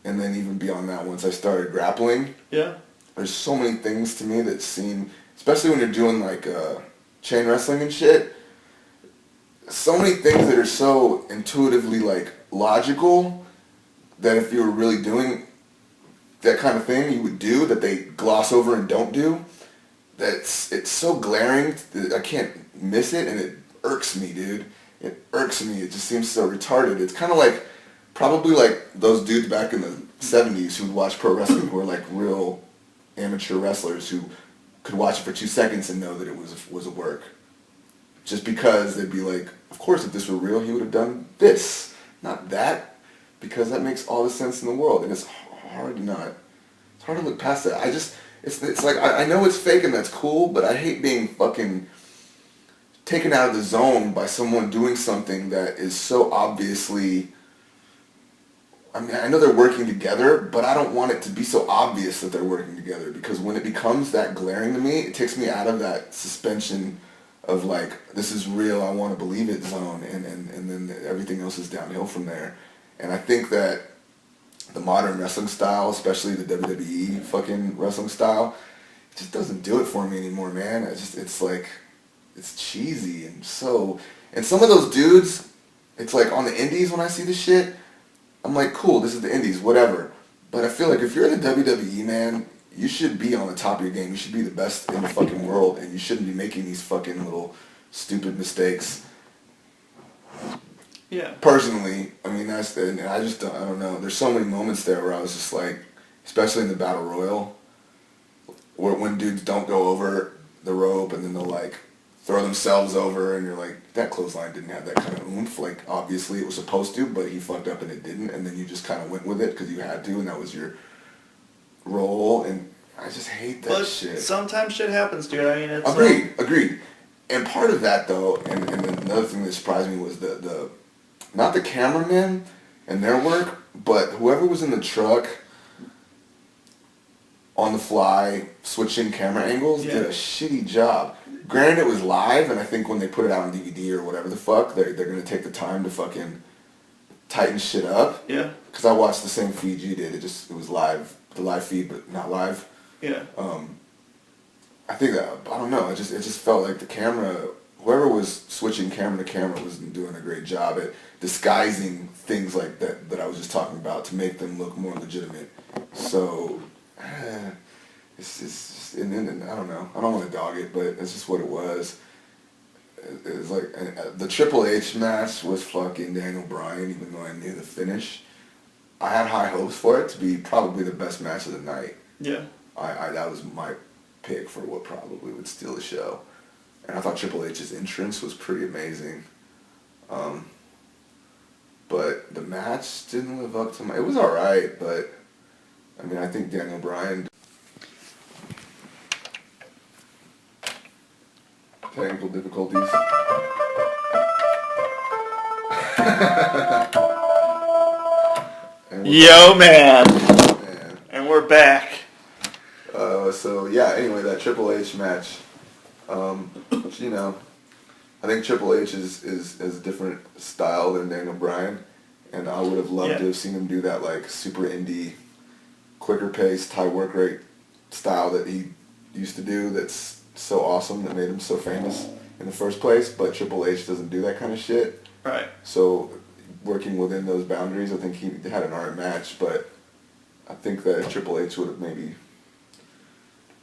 A: and then even beyond that, once I started grappling,
B: Yeah.
A: there's so many things to me that seem, especially when you're doing like chain wrestling and shit, so many things that are so intuitively like logical that if you were really doing that kind of thing, you would do, that they gloss over and don't do. It's so glaring that I can't miss it, and it irks me, dude. It irks me. It just seems so retarded. It's kind of like, probably like those dudes back in the 70s who would watch pro wrestling, who were like real amateur wrestlers who could watch it for 2 seconds and know that it was a work. Just because they'd be like, of course, if this were real, he would have done this, not that, because that makes all the sense in the world. And it's hard to look past that. It's like, I know it's fake and that's cool, but I hate being fucking taken out of the zone by someone doing something that is so obviously, I mean, I know they're working together, but I don't want it to be so obvious that they're working together, because when it becomes that glaring to me, it takes me out of that suspension of like, this is real, I want to believe it zone, and then everything else is downhill from there. And I think that the modern wrestling style, especially the WWE fucking wrestling style, it just doesn't do it for me anymore, man. It's like, it's cheesy and some of those dudes, it's like on the indies when I see this shit, I'm like, cool, this is the indies, whatever. But I feel like if you're in the WWE, man, you should be on the top of your game. You should be the best in the fucking world, and you shouldn't be making these fucking little stupid mistakes.
B: Yeah.
A: Personally, I mean, and I don't know. There's so many moments there where I was just like, especially in the Battle Royal, when dudes don't go over the rope and then they'll like throw themselves over, and you're like, that clothesline didn't have that kind of oomph. Like, obviously it was supposed to, but he fucked up and it didn't, and then you just kind of went with it because you had to, and that was your role, and I just hate that shit.
B: Sometimes shit happens, dude. I mean, it's...
A: Agreed. And part of that, though, and another thing that surprised me was the not the cameramen and their work, but whoever was in the truck on the fly switching camera angles did a shitty job. Granted, it was live, and I think when they put it out on DVD or whatever the fuck, they're going to take the time to fucking tighten shit up.
B: Yeah.
A: Because I watched the same feed you did. It was live, the live feed, but not live.
B: Yeah.
A: I think that, I don't know, it just felt like the camera, whoever was switching camera to camera wasn't doing a great job at disguising things like that I was just talking about to make them look more legitimate. So, it's just, and I don't know, I don't want to dog it, but it's just what it was. It was like, the Triple H match was fucking Daniel Bryan, even though I knew the finish. I had high hopes for it to be probably the best match of the night.
B: Yeah.
A: That was my pick for what probably would steal the show. And I thought Triple H's entrance was pretty amazing. But the match didn't live up to it was alright, but I mean, I think Daniel Bryan, technical difficulties.
B: Yo, man. And we're back.
A: So yeah. Anyway, that Triple H match. You know, I think Triple H is a different style than Daniel Bryan, and I would have loved to have seen him do that like super indie, quicker pace, high work rate style that he used to do. That's so awesome that made him so famous in the first place. But Triple H doesn't do that kind of shit.
B: Right.
A: So working within those boundaries, I think he had an alright match, but I think that Triple H would have maybe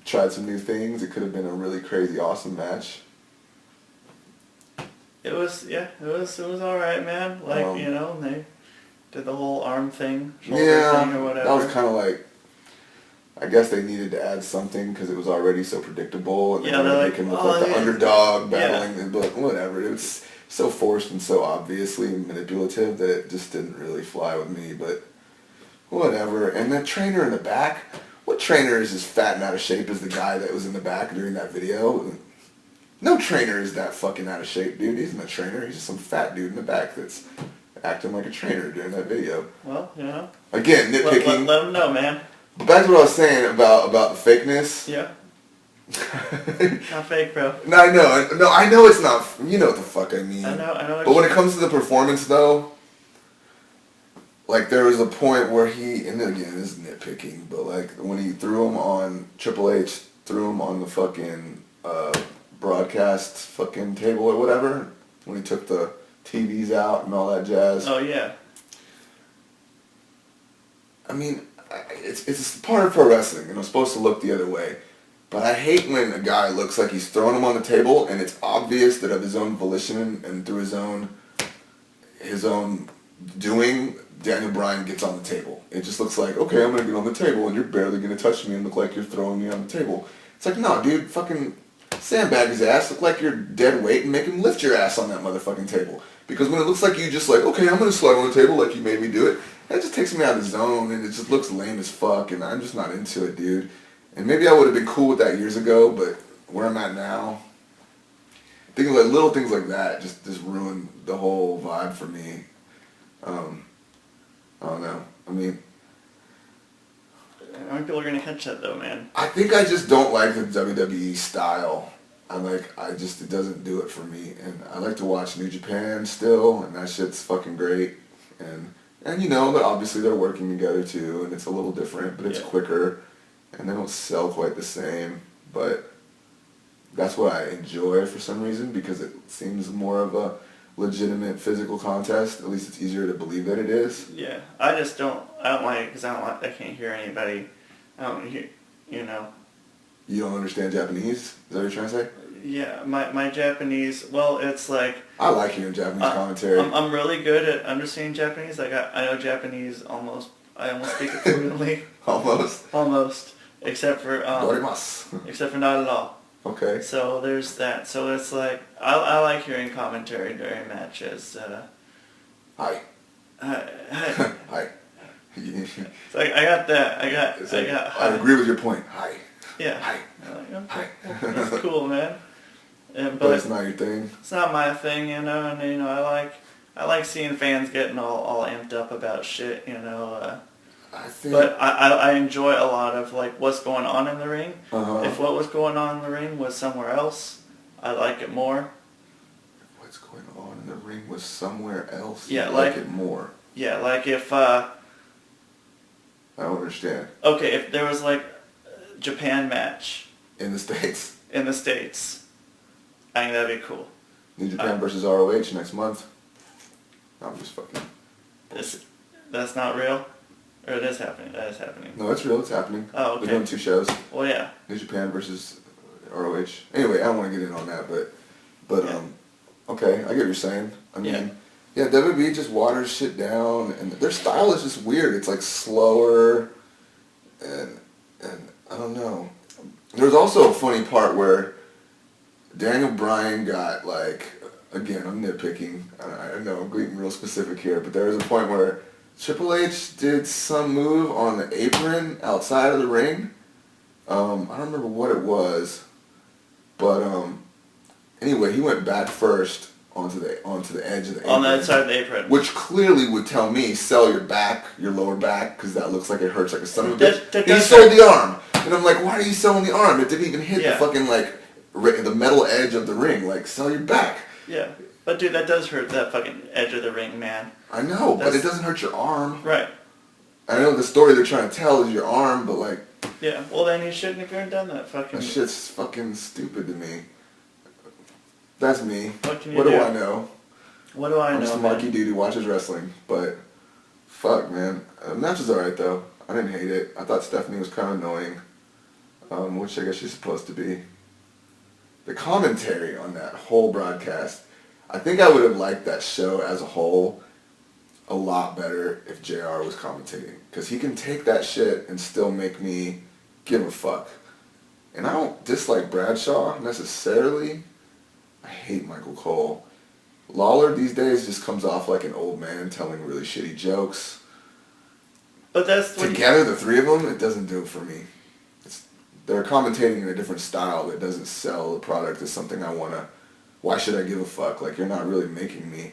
A: tried some new things. It could have been a really crazy, awesome match.
B: It was alright, man. Like, you know, they did the whole arm thing, shoulder thing or whatever.
A: That was kind of like, I guess they needed to add something because it was already so predictable, and they wanted to make him look like the underdog battling, but whatever. It was so forced and so obviously manipulative that it just didn't really fly with me, but whatever. And the trainer in the back, what trainer is as fat and out of shape as the guy that was in the back during that video? No trainer is that fucking out of shape, dude. He's not a trainer. He's just some fat dude in the back that's acting like a trainer during that video.
B: Well, you know.
A: Again, nitpicking.
B: Let him know, man.
A: Back to what I was saying about the fakeness.
B: Yeah. Not fake, bro.
A: No, I know it's not. You know what the fuck I mean.
B: I know.
A: But when it comes to the performance, though, like there was a point where and again, this is nitpicking, but like when he threw him on Triple H, threw him on the fucking broadcast fucking table or whatever, when he took the TVs out and all that jazz.
B: Oh yeah.
A: I mean, it's part of pro wrestling, and it's supposed to look the other way. But I hate when a guy looks like he's throwing him on the table, and it's obvious that of his own volition and through his own doing, Daniel Bryan gets on the table. It just looks like, okay, I'm gonna get on the table, and you're barely gonna touch me and look like you're throwing me on the table. It's like, no, dude, fucking sandbag his ass, look like you're dead weight, and make him lift your ass on that motherfucking table. Because when it looks like you just like, okay, I'm gonna slide on the table like you made me do it, that just takes me out of the zone, and it just looks lame as fuck, and I'm just not into it, dude. And maybe I would have been cool with that years ago, but where I'm at now, things like little things like that just ruin the whole vibe for me. I don't know. I mean,
B: How many people are gonna catch that though, man?
A: I think I just don't like the WWE style. It doesn't do it for me. And I like to watch New Japan still, and that shit's fucking great. And you know, obviously they're working together too, and it's a little different, but it's quicker. And they don't sell quite the same, but that's what I enjoy for some reason, because it seems more of a legitimate physical contest. At least it's easier to believe that it is.
B: Yeah, I don't like it because I can't hear anybody. I don't hear, you know.
A: You don't understand Japanese? Is that what you're trying to say?
B: Yeah, my Japanese, well, it's like...
A: I like hearing Japanese commentary.
B: I'm really good at understanding Japanese. Like, I know Japanese almost, I almost speak it fluently. Almost. Except for not at all.
A: Okay.
B: So there's that. So it's like I like hearing commentary during matches.
A: Hi.
B: Hi. It's like I got that.
A: I agree with your point. Hi.
B: Yeah.
A: Hi.
B: Hi. That's cool, man.
A: But it's not your thing.
B: It's not my thing, you know. And you know, I like seeing fans getting all amped up about shit, you know. But I enjoy a lot of like what's going on in the ring. If what was going on in the ring was somewhere else, I like it more.
A: What's going on in the ring was somewhere else?
B: Yeah,
A: you like it more.
B: Yeah, like if
A: I don't understand.
B: Okay, if there was like a Japan match
A: in the States.
B: I think that'd be cool.
A: New Japan versus ROH next month. I'm just fucking.
B: That's not real. Or it is happening. That is happening.
A: No, it's real. It's happening.
B: Oh, okay.
A: They're doing 2 shows.
B: Well, yeah.
A: New Japan versus ROH. Anyway, I don't want to get in on that, but
B: yeah.
A: Okay, I get what you're saying. I mean, yeah, WWE just waters shit down, and their style is just weird. It's like slower, and I don't know. There's also a funny part where Daniel Bryan got like, again, I'm nitpicking. I know I'm getting real specific here, but there was a point where Triple H did some move on the apron outside of the ring. I don't remember what it was, but anyway, he went back first onto the edge of the
B: On the
A: apron,
B: inside of the apron.
A: which clearly would tell me sell your back, your lower back, because that looks like it hurts like a son of a bitch.
B: That
A: He
B: does
A: sold
B: hurt.
A: the arm, and I'm like, why are you selling the arm? It didn't even hit
B: Yeah.
A: the fucking like the metal edge of the ring. Like, sell your back.
B: Yeah. But dude, that does hurt that fucking edge of the ring, man.
A: I know, but
B: That's-
A: it doesn't hurt your arm.
B: Right.
A: I know the story they're trying to tell is your arm, but like,
B: Yeah. Well, then you shouldn't have even done that fucking.
A: that shit's fucking stupid to me. That's me.
B: What can you
A: What
B: do?
A: do I know?
B: What do I
A: I'm
B: know,
A: just a
B: man?
A: marquee dude who watches wrestling, but fuck, man. The match was alright though. I didn't hate it. I thought Stephanie was kind of annoying, which I guess she's supposed to be. The commentary on that whole broadcast, I think I would have liked that show as a whole a lot better if JR was commentating, because he can take that shit and still make me give a fuck. And I don't dislike Bradshaw necessarily. I hate Michael Cole. Lawler these days just comes off like an old man telling really shitty jokes.
B: But that's what
A: Together, the three of them, it doesn't do it for me. They're commentating in a different style that doesn't sell the product as something I want to... Why should I give a fuck? Like, you're not really making me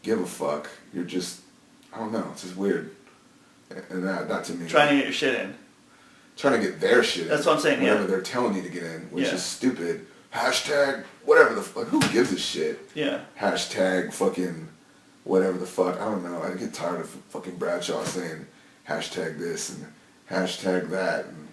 A: give a fuck. You're just... I don't know. It's just weird. And that to me...
B: trying to get your shit in.
A: Trying to get their shit
B: That's
A: in.
B: what I'm saying,
A: Whatever
B: yeah.
A: they're telling you to get in, which
B: Yeah.
A: is stupid. Hashtag whatever the fuck. Who gives a shit?
B: Yeah.
A: Hashtag fucking whatever the fuck. I don't know. I get tired of fucking Bradshaw saying hashtag this and hashtag that and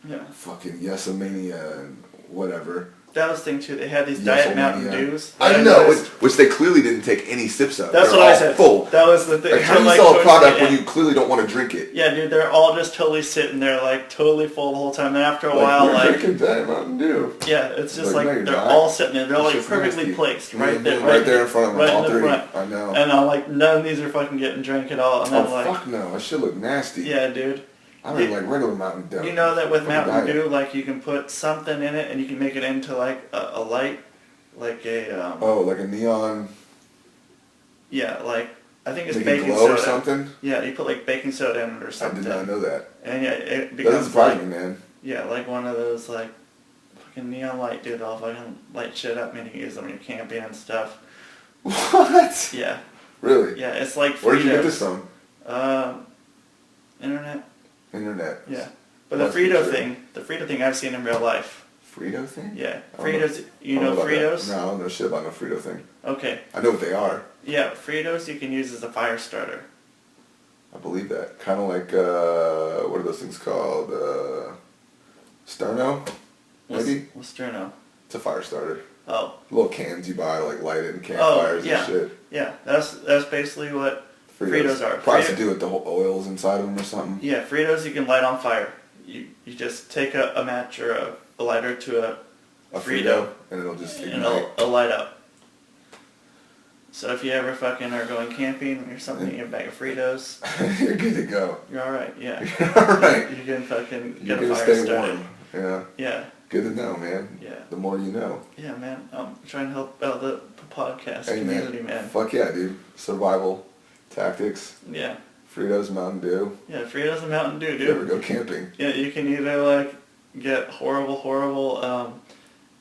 B: Yeah.
A: fucking Yesamania and whatever.
B: That was the thing too. They had these
A: Yes,
B: Diet Mountain
A: yeah.
B: Dews.
A: I
B: that
A: know,
B: noticed.
A: which they clearly didn't take any sips of.
B: That's
A: They're
B: what I
A: all
B: said.
A: Full.
B: That was the thing.
A: Like, how do you
B: Like,
A: sell a
B: towards
A: product
B: the
A: when
B: end.
A: you clearly don't want to drink it?
B: Yeah, dude, they're all just totally sitting there, like totally full the whole time. Then after a
A: Like,
B: while,
A: we're
B: like,
A: drinking Diet Mountain Dew.
B: yeah, it's just
A: Like,
B: like,
A: no, you're
B: they're
A: not.
B: all sitting there. They're
A: That
B: like
A: shit's
B: perfectly
A: nasty.
B: placed, right there,
A: Right there in front of them,
B: right
A: all
B: in the
A: three.
B: front.
A: I know.
B: And I'm like, none of these are fucking getting drank at all. And
A: Oh
B: I'm like,
A: fuck no! That shit look nasty.
B: yeah, dude.
A: I don't like regular Mountain Dew.
B: You know that with
A: Fucking
B: Mountain
A: Diet.
B: Dew, like you can put something in it and you can make it into like a light, like a
A: Oh, like a neon.
B: yeah, like I think it's
A: Make it
B: baking
A: glow
B: soda.
A: or something.
B: Yeah, you put like baking soda in it or
A: I
B: something.
A: did not know that.
B: And yeah, it
A: Doesn't
B: becomes
A: surprise
B: like,
A: me, man.
B: yeah, like one of those like fucking neon light, dude. I'll fucking light shit up and you can use them when you're camping and stuff.
A: What?
B: Yeah,
A: Really?
B: yeah, it's like
A: Where did you get
B: Fritos.
A: this from?
B: Internet.
A: Internet.
B: Yeah, but
A: That's
B: the Frito
A: for sure.
B: thing I've seen in real life.
A: Frito thing?
B: Yeah,
A: I don't know.
B: Fritos. You
A: I don't
B: know
A: about that.
B: Fritos?
A: No, I don't know shit about no Frito thing.
B: Okay.
A: I know what they are.
B: Yeah, Fritos you can use as a fire starter.
A: I believe that. Kind of like, what are those things called? Sterno? Maybe?
B: What's Sterno?
A: It's a fire starter.
B: Oh,
A: Little cans you buy, like light it in campfires
B: yeah.
A: and shit.
B: yeah. That's basically what Fritos are.
A: Probably to
B: Frito-
A: do with the whole oils inside of them or something.
B: Yeah, Fritos you can light on fire. You just take a match or a lighter to a
A: A
B: Frito,
A: and it'll just
B: and
A: ignite.
B: it'll light up. So if you ever fucking are going camping or something, you have a bag of Fritos,
A: You're good to go.
B: you're alright, yeah.
A: Alright.
B: You can fucking
A: You're
B: get a
A: gonna
B: fire
A: stay
B: started.
A: warm. Yeah.
B: Yeah,
A: Good to know, man.
B: yeah.
A: The more you know.
B: Yeah, man. I'm trying to help out the podcast
A: Hey,
B: community, man.
A: Fuck yeah, dude. Survival tactics.
B: Yeah.
A: Fritos, Mountain Dew.
B: Yeah, Fritos and Mountain Dew,
A: If you ever
B: dude.
A: go camping.
B: Yeah, you can either, like, get horrible,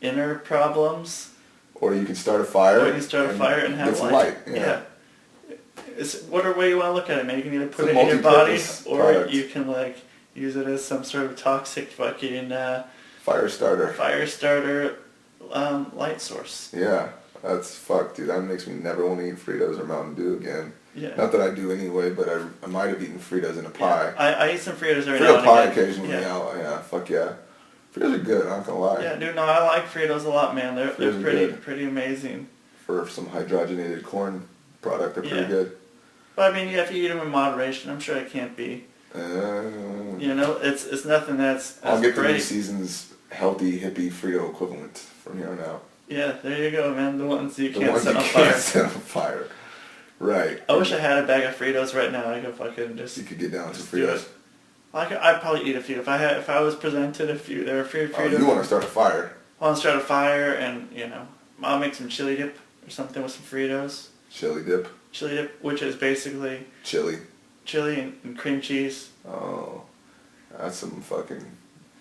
B: inner problems,
A: Or you can start a fire.
B: or you can start a fire and have
A: get some
B: light.
A: light. Yeah.
B: It's whatever way you want to look at it, man. You can either put
A: It's
B: it
A: a
B: in your body,
A: multi-purpose
B: or
A: product.
B: you can, like, use it as some sort of toxic fucking
A: Fire starter.
B: fire starter light source.
A: Yeah. That's fuck, dude. That makes me never want to eat Fritos or Mountain Dew again.
B: Yeah.
A: Not that I do anyway, but I might have eaten Fritos in a pie.
B: I eat some Fritos every now
A: Frito
B: and
A: pie
B: again.
A: occasionally.
B: Yeah.
A: Yeah, fuck yeah. Fritos are good. I'm not gonna lie.
B: Yeah, dude, no, I like Fritos a lot, man. They're
A: Fritos are
B: pretty
A: good.
B: pretty amazing.
A: For some hydrogenated corn product, they're pretty
B: Yeah.
A: good.
B: But I mean, yeah, if you eat them in moderation, I'm sure it can't be. You know, it's nothing that's
A: I'll get the new
B: great.
A: season's healthy hippie Frito equivalent from here on out.
B: Yeah, there you go, man. The ones you
A: The
B: can't
A: ones
B: set
A: you
B: on
A: can't
B: fire.
A: set on fire. Right.
B: I wish I had a bag of Fritos right now. I could fucking just
A: You could get down to
B: just do
A: Fritos.
B: it. I'd probably eat a few if I was presented a few. There were a few
A: Oh,
B: Fritos.
A: you want to start a fire?
B: I want to start a fire, and I'll make some chili dip or something with some Fritos.
A: Chili dip.
B: Chili dip, which is basically
A: Chili.
B: chili and cream cheese.
A: Oh, that's some fucking.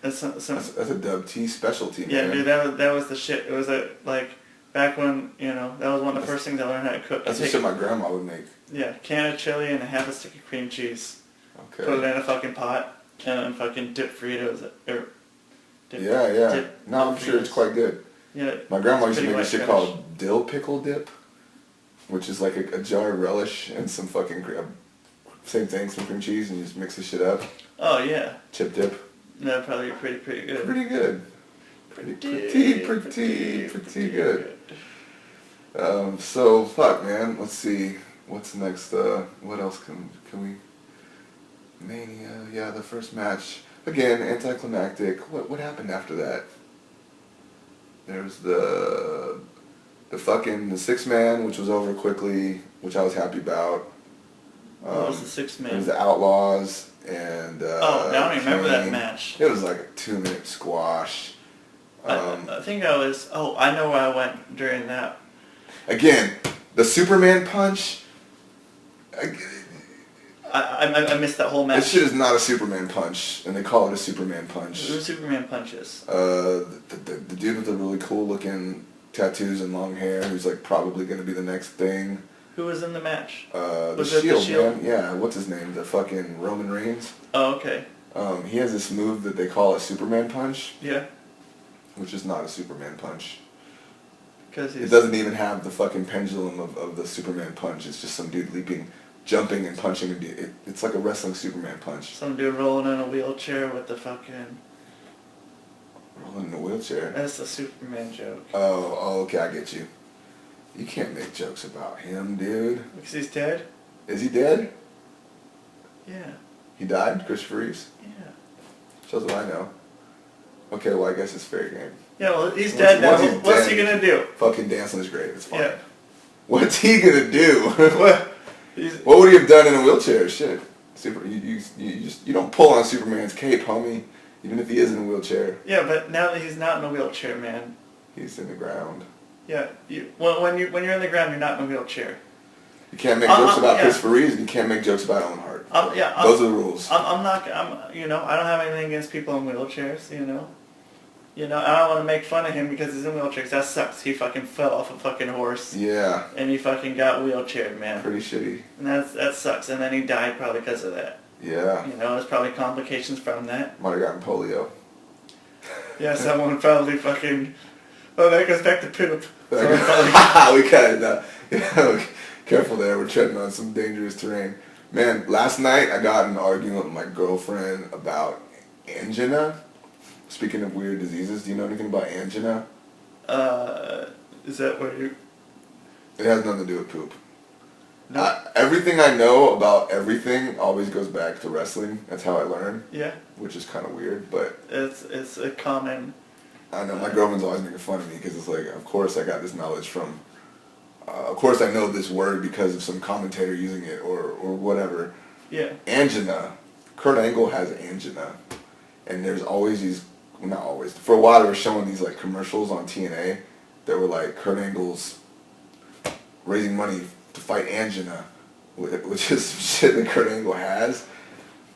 B: And some
A: That's a Dub T specialty,
B: yeah,
A: man.
B: dude, that was the shit. It was Back when, that was one of the first things I learned how to cook.
A: That's the shit my grandma would make.
B: Yeah, can of chili and a half a stick of cream cheese.
A: Okay.
B: Put it in a fucking pot and then fucking dip Fritos.
A: Yeah. No, I'm sure it's quite good.
B: Yeah.
A: My grandma used to make
B: Pretty
A: this shit
B: white
A: called dill pickle dip, which is like a jar of relish and some fucking same thing, some cream cheese, and you just mix the shit up.
B: Oh yeah.
A: Chip dip.
B: That'd probably be pretty good.
A: Pretty good. Pretty good. So fuck, man. Let's see. What's next? What else can we? Mania. Yeah, the first match again, anticlimactic. What happened after that? There's the 6-man, which was over quickly, which I was happy about.
B: What was the 6-man?
A: It was the Outlaws and.
B: I don't even remember that
A: Kane.
B: match.
A: It was like a 2-minute squash.
B: I think I was. Oh, I know where I went during that.
A: Again, the Superman punch.
B: I missed that whole match.
A: This shit is not a Superman punch, and they call it a Superman punch.
B: Who Superman punches?
A: The dude with the really cool looking tattoos and long hair, who's like probably gonna be the next thing.
B: Who was in the match?
A: Was it the Shield, man. Yeah, what's his name? The fucking Roman Reigns.
B: Oh, okay.
A: He has this move that they call a Superman punch.
B: Yeah.
A: Which is not a Superman punch.
B: Because
A: it doesn't even have the fucking pendulum of the Superman punch. It's just some dude jumping and punching. It's like a wrestling Superman punch.
B: Some dude rolling in a wheelchair with the fucking...
A: Rolling in a wheelchair?
B: That's a Superman joke.
A: Oh, okay, I get you. You can't make jokes about him, dude.
B: Because he's dead?
A: Is he dead?
B: Yeah.
A: He died? Christopher Reeves?
B: Yeah.
A: Shows what I know. Okay, well, I guess it's fair game.
B: Yeah, well, he's dead now. What's he gonna do?
A: Fucking dance on his grave. It's fine.
B: Yeah.
A: What's he gonna do? What would he have done in a wheelchair? Shit. You don't pull on Superman's cape, homie. Even if he is in a wheelchair.
B: Yeah, but now that he's not in a wheelchair, man.
A: He's in the ground.
B: Yeah. When you're in the ground, you're not in a wheelchair.
A: You can't make jokes about Christopher Reeves, and you can't make jokes about Owen Hart. Those are the rules.
B: I don't have anything against people in wheelchairs, I don't want to make fun of him because he's in wheelchairs. That sucks. He fucking fell off a fucking horse.
A: Yeah.
B: And he fucking got wheelchaired, man.
A: Pretty shitty.
B: And that sucks. And then he died probably because of that.
A: Yeah.
B: There's probably complications from that.
A: Might have gotten polio.
B: Yeah, someone probably fucking... Oh, that goes back to poop.
A: We gotta... Careful there, we're treading on some dangerous terrain. Man, last night I got in an argument with my girlfriend about angina. Speaking of weird diseases, do you know anything about angina?
B: Is that what you...
A: It has nothing to do with poop.
B: No.
A: Everything I know about everything always goes back to wrestling. That's how I learn.
B: Yeah.
A: Which is kind of weird, but...
B: It's a common...
A: I know, my girlfriend's always making fun of me because it's like, of course I got this knowledge from... of course I know this word because of some commentator using it or whatever.
B: Yeah.
A: Angina. Kurt Angle has angina. And there's always these... Well, not always. For a while they were showing these like commercials on TNA that were like Kurt Angle's raising money to fight angina, which is some shit that Kurt Angle has.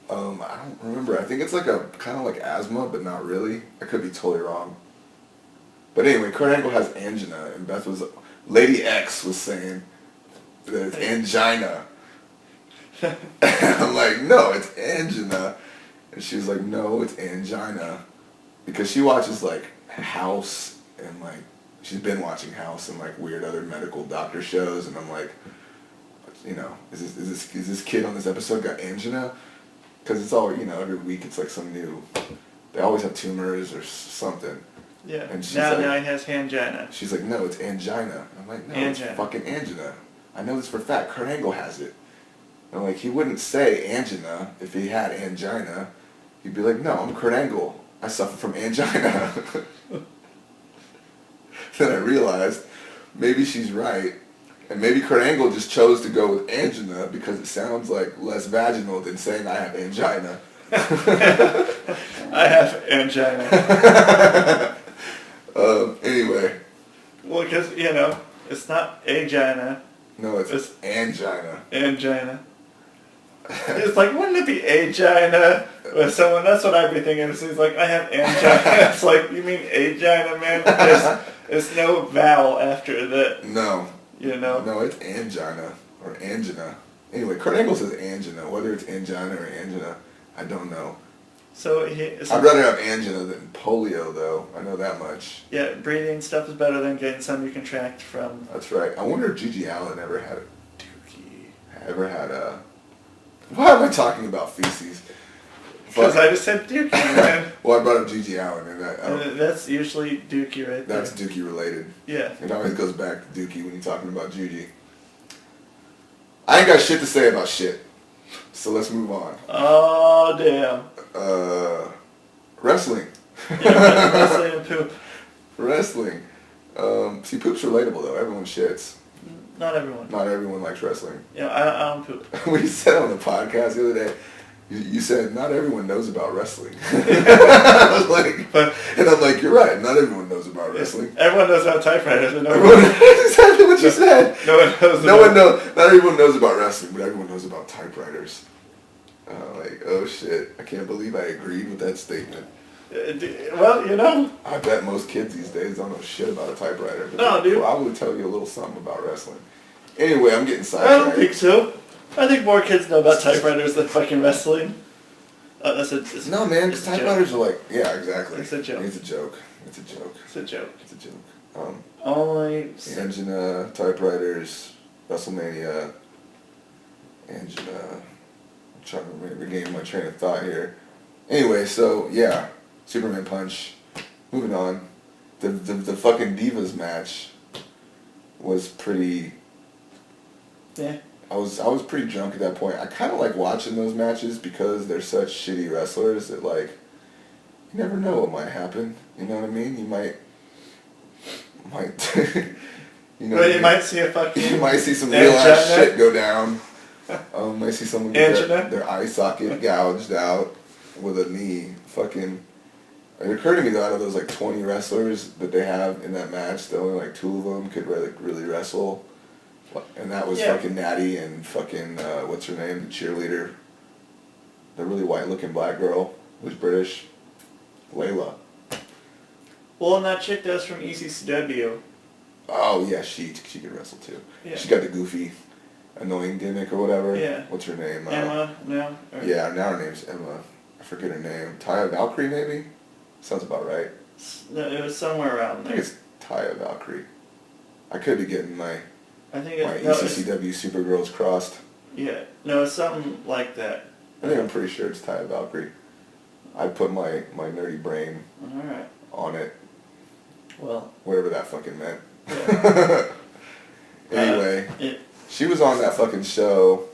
A: I don't remember. I think it's like a kind of like asthma, but not really. I could be totally wrong. But anyway, Kurt Angle has angina, and Lady X was saying that it's angina. I'm like, no, it's angina. And she's like, no, it's angina. Because she watches like House and like, she's been watching House and like weird other medical doctor shows, and I'm like, is this kid on this episode got angina? Because it's all, every week it's like some new, they always have tumors or something.
B: Yeah.
A: And she's
B: now he has angina.
A: She's like, no, it's angina. I'm like, no,
B: angina.
A: It's fucking angina. I know this for a fact. Kurt Angle has it. I'm like, he wouldn't say angina if he had angina. He'd be like, no, I'm Kurt Angle. I suffer from angina. Then I realized maybe she's right. And maybe Kurt Angle just chose to go with angina because it sounds like less vaginal than saying I have angina.
B: I have angina.
A: Anyway.
B: Well, because, it's not agina.
A: No, it's angina.
B: Angina. It's like, wouldn't it be angina with someone? That's what I'd be thinking. So he's like, I have angina. It's like, you mean angina, man? There's no vowel after that.
A: No.
B: You know?
A: No, it's angina or angina. Anyway, Kurt Angle says angina. Whether it's angina or angina, I don't know.
B: So
A: I'd rather have angina than polio, though. I know that much.
B: yeah, breathing stuff is better than getting something you contract from.
A: That's right. I wonder if Gigi Allen ever had a dookie. Ever had a... Why am I talking about feces?
B: Because I just said dookie, man.
A: Well, I brought up Gigi Allen, and
B: That's usually dookie right there.
A: that's dookie related.
B: Yeah.
A: It always goes back to dookie when you're talking about Gigi. I ain't got shit to say about shit. So let's move on.
B: Oh, damn.
A: Wrestling.
B: Yeah, wrestling and poop.
A: Wrestling. See, poop's relatable, though. Everyone shits.
B: Not everyone.
A: Not everyone likes wrestling.
B: Yeah, I don't poop.
A: We said on the podcast the other day, you said not everyone knows about wrestling. I was like, and I'm like, you're right. Not everyone knows about wrestling.
B: Everyone knows about typewriters, but
A: That's exactly what you said.
B: No one knows.
A: Not everyone knows about wrestling, but everyone knows about typewriters. Like, oh shit! I can't believe I agreed with that statement.
B: Well, you know.
A: I bet most kids these days don't know shit about a typewriter. But
B: No, dude.
A: I would tell you a little something about wrestling. Anyway, I'm getting
B: I
A: sidetracked.
B: don't think so. I think more kids know about typewriters than fucking wrestling. It's
A: No, man, because
B: it's a joke.
A: typewriters are like, yeah, exactly.
B: It's a joke.
A: It's a joke. It's a joke.
B: It's a joke.
A: It's a joke.
B: Only.
A: Angina, typewriters, WrestleMania, Angina. I'm trying to regain my train of thought here. Anyway, so yeah, Superman Punch. Moving on. The fucking Divas match was pretty.
B: Yeah.
A: I was pretty drunk at that point. I kind of like watching those matches because they're such shitty wrestlers that like you never know what might happen. You know what I mean? You might you know.
B: Well, you might see a fucking.
A: You might see some real ass
B: angina.
A: shit go down. Might see someone get
B: Angina.
A: their eye socket gouged out with a knee. Fucking. It occurred to me that out of those like 20 wrestlers that they have in that match, that only like 2 of them could really wrestle. And that was fucking Natty and fucking, what's her name, the cheerleader. The really white looking black girl who's British. Layla.
B: Well, and that chick does from ECCW.
A: Oh yeah, she could wrestle too.
B: Yeah.
A: She got the goofy, annoying gimmick or whatever.
B: Yeah.
A: What's her name?
B: Emma, no? Or,
A: Yeah, now her name's Emma. I forget her name. Taya Valkyrie maybe? Sounds about right.
B: No, it was somewhere around
A: I
B: there.
A: think it's Taya Valkyrie. I could be getting my
B: I think
A: my
B: it's, no, it's,
A: ECCW Supergirls crossed.
B: yeah, no, it's something like that.
A: I think I'm pretty sure it's Taya Valkyrie. I put my nerdy brain
B: Alright.
A: on it,
B: Well,
A: whatever that fucking meant.
B: yeah.
A: Anyway, she was on that fucking show,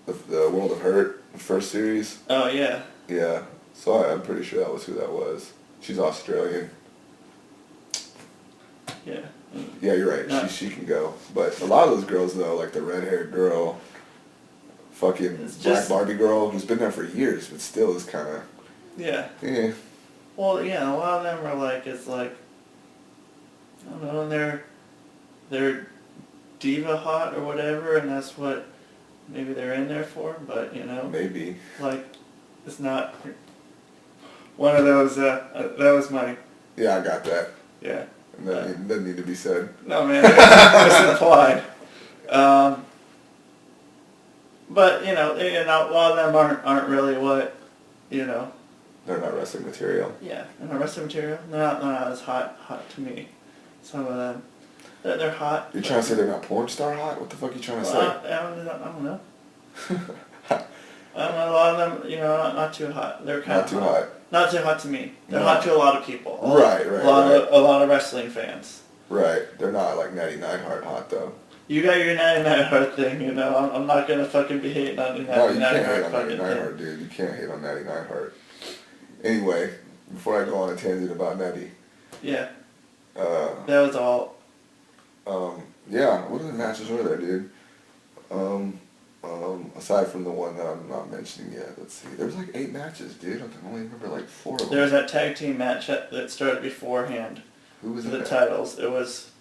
A: the World of Hurt, the first series.
B: Oh, yeah.
A: Yeah, so I'm pretty sure that was who that was. She's Australian.
B: Yeah.
A: Yeah, you're right.
B: Yeah.
A: She can go. But a lot of those girls, though, like the red-haired girl, fucking
B: It's
A: Black
B: just-
A: Barbie girl, who's been there for years, but still is kind of,
B: Yeah.
A: eh.
B: Well, yeah, a lot of them are like, it's like, I don't know, and they're diva hot or whatever, and that's what maybe they're in there for, but, you know,
A: Maybe.
B: like, it's not one of those, that was my,
A: Yeah, I got that.
B: yeah.
A: And that doesn't need to be said.
B: No, man, it's implied. But, you know, a lot of them aren't really what, you know,
A: They're not wrestling material.
B: yeah, and the rest of the material, they're not as hot to me. Some of them, they're hot.
A: You're trying to say they're not porn star hot? What the fuck are you trying to say?
B: I don't know. A lot of them, you know, not too hot. They're kind
A: Not
B: of
A: too hot.
B: Not too hot to me. They're
A: No.
B: hot to a lot of people.
A: Right.
B: A lot of wrestling fans.
A: Right. They're not like Natty Neidhart hot, though.
B: You got your 99 Heart thing, you know. I'm not gonna fucking be hating on the
A: No, you
B: 99
A: can't hate
B: Heart
A: on
B: fucking
A: Natty
B: thing.
A: Neidhart, dude. You can't hate on Natty Neidhart. Anyway, before I go on a tangent about Natty,
B: Yeah,
A: uh,
B: that was all.
A: yeah, what other matches were there, dude? Aside from the one that I'm not mentioning yet, let's see. There was like 8 matches, dude. I can only remember like 4 of them.
B: There was that tag team match that started beforehand.
A: Who was
B: For
A: in
B: the
A: that?
B: titles. It was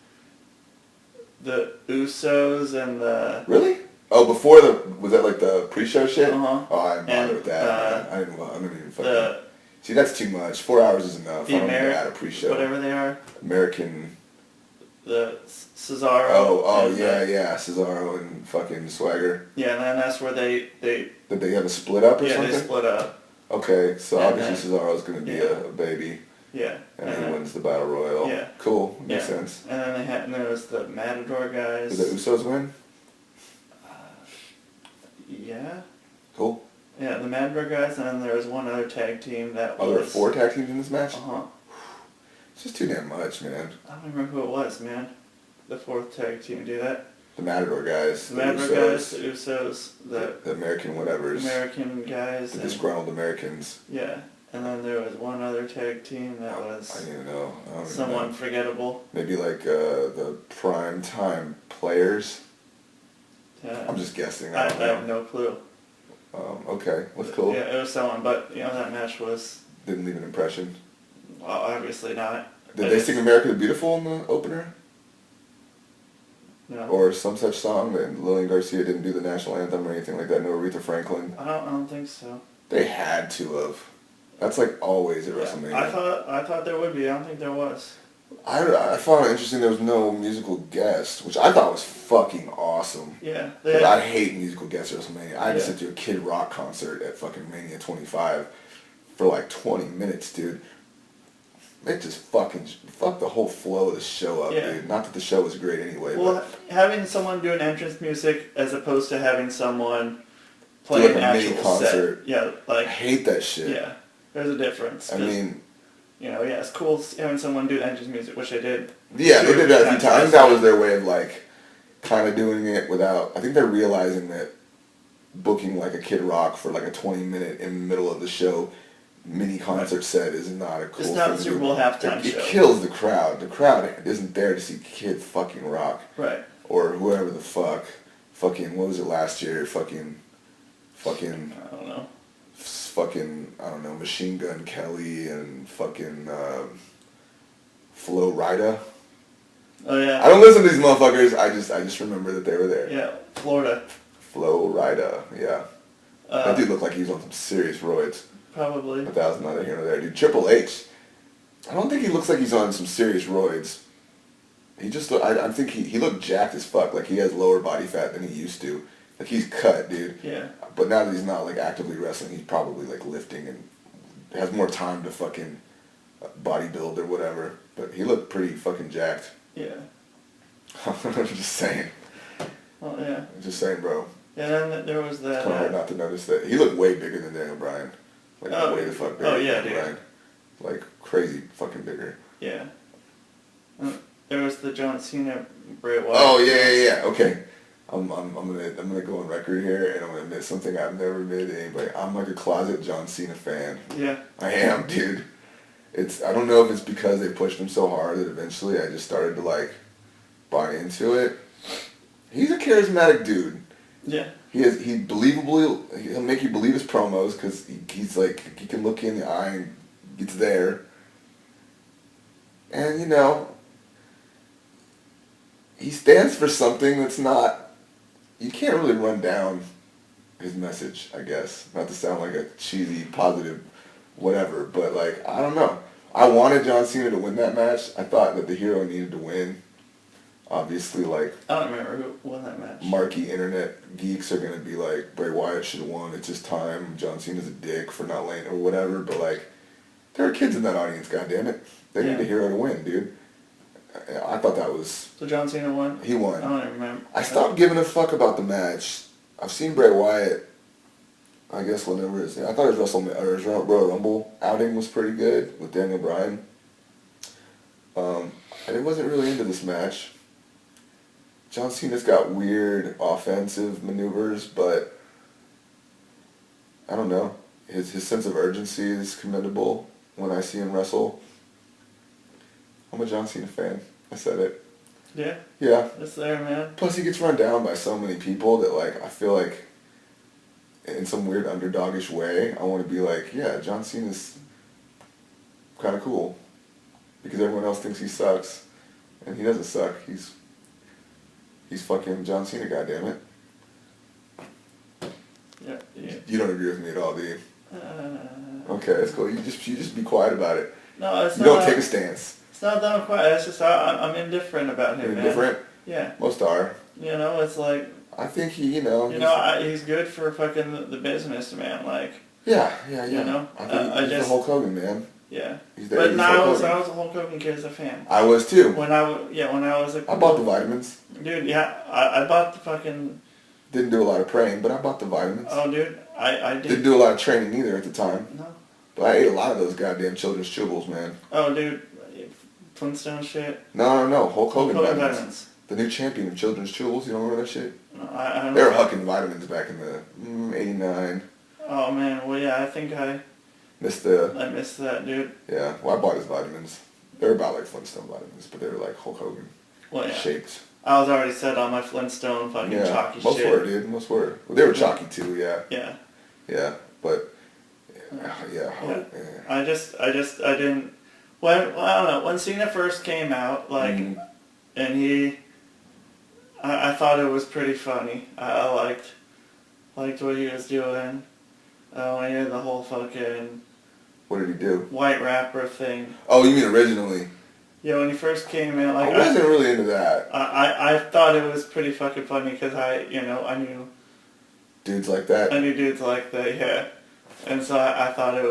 B: the Usos and the...
A: Really? Oh, before was that like the pre-show shit?
B: Uh-huh.
A: Oh, I didn't bother
B: And,
A: with that. Man. I didn't even fucking.
B: The
A: See, that's too much. 4 hours is enough. I don't need to add a
B: Ameri-
A: pre-show.
B: whatever they are,
A: American.
B: the Cesaro.
A: Oh,
B: and
A: yeah, Cesaro and fucking Swagger.
B: Yeah, and then that's where they
A: Did they have a split up or
B: yeah,
A: something?
B: they split up.
A: Okay, so
B: And
A: obviously Cesaro's going to be
B: yeah.
A: a baby,
B: Yeah.
A: and he wins the Battle Royal.
B: Yeah.
A: Cool, makes
B: Yeah.
A: sense.
B: And then there was the Matador guys.
A: Did the Usos win?
B: Yeah.
A: Cool.
B: Yeah, the Matador guys, and then there was one other tag team that
A: Oh,
B: was...
A: there were 4 tag teams in this match?
B: Uh-huh.
A: It's just too damn much, man.
B: I don't remember who it was, man. The 4th tag team do that.
A: The Matador guys,
B: The Matador
A: Usos,
B: guys, the Usos,
A: the American whatevers,
B: American guys.
A: the
B: and,
A: disgruntled Americans.
B: yeah. And then there was one other tag team that
A: I
B: was
A: don't even know. I don't even
B: someone
A: know.
B: forgettable.
A: Maybe like the prime time players.
B: Yeah.
A: I'm just guessing.
B: I
A: I don't
B: have
A: know.
B: no clue.
A: Okay, that's cool.
B: Yeah, it was someone, but that match was
A: Didn't leave an impression.
B: obviously not.
A: Did they sing "America the Beautiful" in the opener?
B: No.
A: Or some such song? And Lillian Garcia didn't do the national anthem or anything like that. No Aretha Franklin.
B: I don't think so.
A: They had to have. That's like always at WrestleMania.
B: I thought there would be. I don't think there was.
A: I found it interesting there was no musical guest, which I thought was fucking awesome.
B: Yeah.
A: But I hate musical guests at WrestleMania. I had to
B: Yeah.
A: sit through a Kid Rock concert at fucking Mania 25 for like 20 minutes, dude. It just fucked the whole flow of the show up,
B: Yeah.
A: dude. Not that the show was great anyway,
B: Well,
A: but
B: having someone do an entrance music as opposed to having someone
A: Do
B: play
A: like
B: an
A: a mini
B: actual
A: concert.
B: set. Yeah,
A: I
B: like
A: hate that shit.
B: yeah, there's a difference.
A: I
B: 'cause,
A: mean,
B: it's cool having someone do entrance music, which they did.
A: yeah, they did that a few
B: times.
A: times. I think that was their way of like kind of doing it without. I think they're realizing that booking like a Kid Rock for like a 20-minute in the middle of the show mini concert set is not a cool
B: It's
A: thing
B: not
A: to
B: the Super
A: do.
B: Bowl halftime
A: It
B: show.
A: kills the crowd. The crowd isn't there to see Kid fucking Rock
B: Right.
A: or whoever the fucking what was it last year? Fucking
B: I don't know.
A: I don't know, Machine Gun Kelly and fucking Flo Rida.
B: Oh yeah.
A: I don't listen to these motherfuckers. I just remember that they were there.
B: Yeah, Florida.
A: Flo Rida, yeah. That
B: Uh,
A: dude looked like he was on some serious roids.
B: probably.
A: But that was neither here nor there. Dude, Triple H, I don't think he looks like he's on some serious roids. He just I think he looked jacked as fuck. Like he has lower body fat than he used to. Like he's cut, dude.
B: Yeah.
A: But now that he's not like actively wrestling, he's probably like lifting and has more time to fucking bodybuild or whatever. But he looked pretty fucking jacked.
B: Yeah.
A: I'm just saying.
B: Well, yeah.
A: I'm just saying, bro.
B: Yeah, then there was that.
A: It's kind of hard not to notice that. He looked way bigger than Daniel Bryan. Like
B: Oh,
A: way the fuck bigger
B: oh, yeah,
A: than
B: dude.
A: Bryan. Like crazy fucking bigger.
B: Yeah. There was the John Cena Bray Wyatt.
A: Oh yeah. Okay. I'm gonna go on record here and I'm gonna admit something I've never admitted to anybody. I'm like a closet John Cena fan.
B: Yeah.
A: I am, dude. I don't know if it's because they pushed him so hard that eventually I just started to like buy into it. He's a charismatic dude.
B: Yeah.
A: He'll make you believe his promos because he's like, he can look you in the eye and it's there. And he stands for something that's not, you can't really run down his message, I guess. Not to sound like a cheesy, positive whatever, but like, I don't know. I wanted John Cena to win that match. I thought that the hero needed to win. Obviously, like,
B: I don't remember who won that match.
A: marquee internet geeks are gonna be like, Bray Wyatt should have won. It's his time. John Cena's a dick for not laying or whatever. But like, there are kids in that audience. goddammit. They need a hero to win, dude. I thought that was.
B: So John Cena won?
A: He won.
B: I don't even remember.
A: I stopped giving a fuck about the match. I've seen Bray Wyatt. I guess whenever I thought his Royal Rumble outing was pretty good with Daniel Bryan. I wasn't really into this match. John Cena's got weird offensive maneuvers, but I don't know. His sense of urgency is commendable when I see him wrestle. I'm a John Cena fan. I said it.
B: Yeah?
A: Yeah.
B: It's there, man.
A: Plus he gets run down by so many people that like I feel like in some weird underdogish way, I want to be like, yeah, John Cena's kind of cool. Because everyone else thinks he sucks. And he doesn't suck. He's fucking John Cena, goddammit.
B: Yeah. Yeah.
A: You don't agree with me at all, do you?
B: Uh,
A: Okay, that's cool. You just be quiet about it.
B: no, it's
A: You
B: not.
A: don't take a stance.
B: It's not that I'm quiet. It's just I'm indifferent about him,
A: You're
B: man.
A: indifferent.
B: Yeah.
A: Most are.
B: You know, it's like.
A: I think he,
B: He's good for fucking the business, man. Like.
A: Yeah.
B: You know.
A: I think he's the Hulk Hogan, man.
B: Yeah.
A: He's
B: But no, I was
A: Hogan.
B: a Hulk Hogan kid as a fan.
A: I was too.
B: When I was a.
A: I bought the vitamins.
B: Dude, yeah, I bought the fucking.
A: Didn't do a lot of praying, but I bought the vitamins.
B: Oh, dude, I did.
A: Didn't do a lot of training either at the time.
B: No.
A: But I ate a lot of those goddamn children's chewables, man.
B: Oh, dude, Flintstone shit.
A: No. Hulk Hogan
B: Hulk
A: vitamins. The new champion of children's chewables. You don't remember that shit?
B: No, I don't.
A: They were hucking vitamins back in the 89.
B: Oh man, well yeah, I think I
A: Missed
B: that, dude.
A: Yeah, well I bought his vitamins. They were about like Flintstone vitamins, but they were like Hulk Hogan
B: Well yeah.
A: shaped.
B: I was already set on my Flintstone fucking chalky
A: most
B: shit.
A: were, dude. Most were. Well, they were chalky too, yeah.
B: Yeah.
A: Yeah, but yeah.
B: I didn't. I don't know. When Cena first came out, like, and I thought it was pretty funny. I liked what he was doing. When he had the whole fucking
A: What did he do?
B: white rapper thing.
A: Oh, you mean originally?
B: Yeah, when he first came in, like
A: I wasn't really into that.
B: I thought it was pretty fucking funny because I knew
A: Dudes like that.
B: I knew dudes like that, yeah. And so I thought it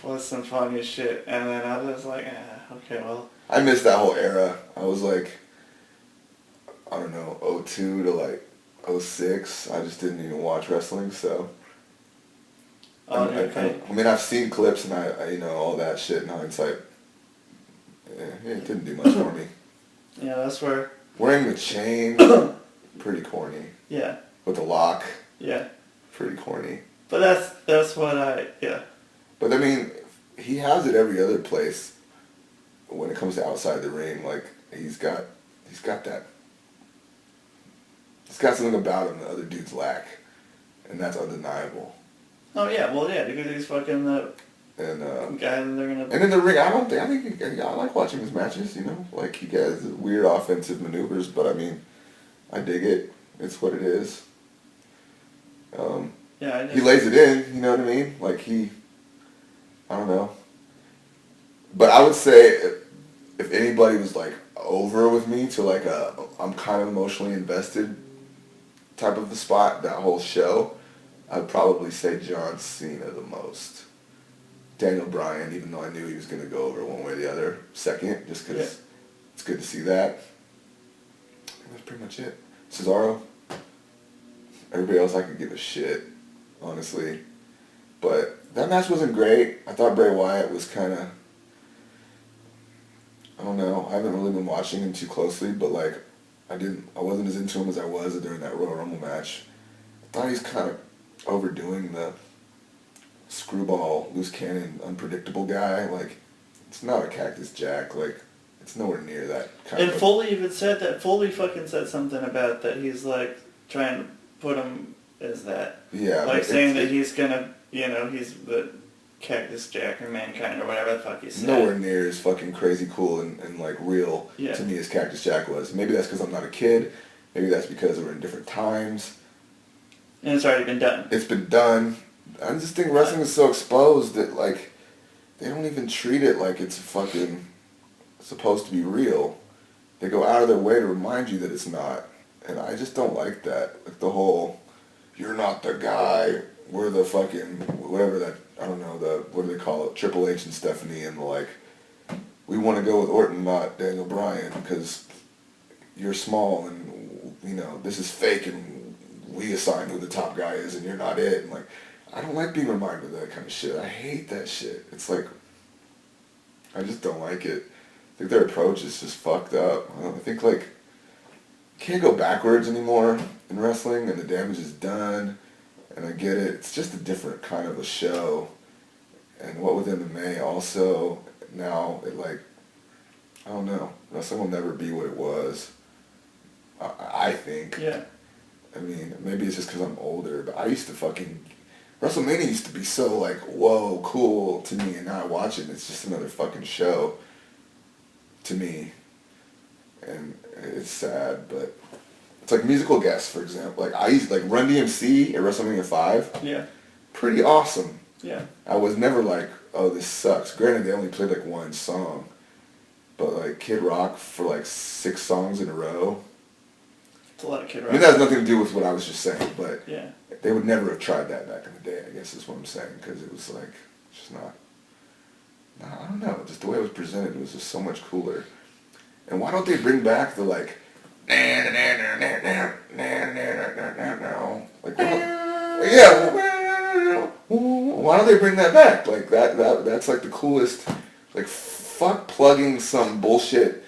B: was some funny shit. And then I was like, okay, well.
A: I missed that whole era. I was like, I don't know, 02 to like 06. I just didn't even watch wrestling, so.
B: Okay.
A: I mean, I've seen clips and I all that shit in hindsight. Yeah, it didn't do much for me.
B: Yeah, that's where.
A: Wearing the chain, pretty corny.
B: Yeah.
A: With the lock,
B: Yeah.
A: pretty corny.
B: But that's what yeah.
A: But I mean, he has it every other place. When it comes to outside the ring, like he's got that. He's got something about him that other dudes lack, and that's undeniable.
B: Oh yeah, well yeah, because he's fucking the
A: And
B: guy that they're gonna.
A: and in the ring, I like watching his matches. You know, like he has weird offensive maneuvers, but I mean, I dig it. It's what it is.
B: Yeah,
A: He lays it in. You know what I mean? Like I don't know. But I would say if anybody was like over with me to like I'm kind of emotionally invested type of a spot, that whole show, I'd probably say John Cena the most. Daniel Bryan, even though I knew he was going to go over one way or the other, second, just because it's good to see that. And that's pretty much it. Cesaro. Everybody else I could give a shit, honestly. But that match wasn't great. I thought Bray Wyatt was kind of, I don't know, I haven't really been watching him too closely, but like, I wasn't as into him as I was during that Royal Rumble match. I thought he's kind of overdoing the screwball, loose cannon, unpredictable guy. Like, it's not a Cactus Jack. Like, it's nowhere near that kind
B: And
A: of...
B: Foley even said that. Foley fucking said something about that. He's like trying to put him as that.
A: Yeah.
B: Like saying that he's gonna, he's the Cactus Jack or Mankind or whatever the fuck he said.
A: Nowhere near as fucking crazy cool and like real to me as Cactus Jack was. Maybe that's because I'm not a kid. Maybe that's because we're in different times.
B: And it's already been done.
A: It's been done. I just think wrestling is so exposed that like they don't even treat it like it's fucking supposed to be real. They go out of their way to remind you that it's not. And I just don't like that. Like the whole, you're not the guy, we're the fucking, whatever that, I don't know, what do they call it, Triple H and Stephanie, and like, we want to go with Orton, not Daniel Bryan, because you're small and, this is fake and we assign who the top guy is and you're not it. And like, I don't like being reminded of that kind of shit. I hate that shit. It's like, I just don't like it. I think their approach is just fucked up. I think like, can't go backwards anymore in wrestling, and the damage is done, and I get it. It's just a different kind of a show, and what with MMA also, now it like, I don't know, wrestling will never be what it was, I think.
B: Yeah.
A: I mean, maybe it's just because I'm older, but I used to WrestleMania used to be so like, whoa, cool to me, and now I watch it and it's just another fucking show to me. And it's sad, but It's like musical guests, for example. Like I used like Run DMC at WrestleMania 5.
B: Yeah.
A: Pretty awesome.
B: Yeah.
A: I was never like, oh, this sucks. Granted, they only played like one song, but like Kid Rock for like 6 songs in a row.
B: It's a lot of Kid Rock.
A: I mean, that has nothing to do with what I was just saying, but
B: Yeah.
A: they would never have tried that back in the day, I guess is what I'm saying, because it was like, just not, I don't know, just the way it was presented, it was just so much cooler. And why don't they bring back the like, like, why don't they bring that back? Like that's like the coolest, like fuck plugging some bullshit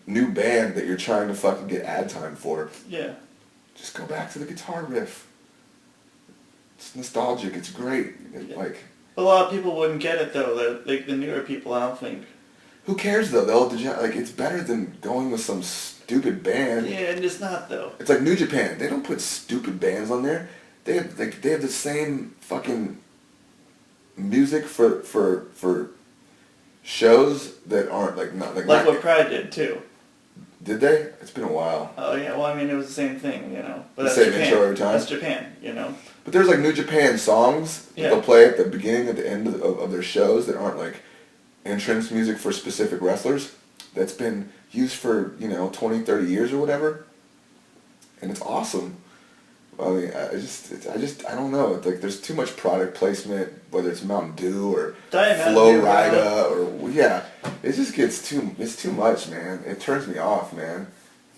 A: new band that you're trying to fucking get ad time for.
B: Yeah.
A: Just go back to the guitar riff. It's nostalgic. It's great. Like,
B: a lot of people wouldn't get it though. Like the newer people, I don't think.
A: who cares though? Like it's better than going with some stupid band.
B: Yeah, and it's not though.
A: It's like New Japan. They don't put stupid bands on there. They have the same fucking music for shows that aren't like not like.
B: Like what Pride did too.
A: Did they? It's been a while.
B: Oh yeah, well I mean it was the same thing, you know. But
A: The
B: that's
A: same
B: Japan.
A: intro every time?
B: That's Japan, you know.
A: But there's like New Japan songs that
B: Yeah.
A: they'll play at the beginning, at the end of their shows that aren't like entrance music for specific wrestlers. That's been used for, 20, 30 years or whatever. And it's awesome. I mean, I don't know. It's like there's too much product placement, whether it's Mountain Dew or
B: Diet
A: Flow
B: Mountain Dew,
A: Rida or yeah. It just gets it's too much, man. It turns me off, man.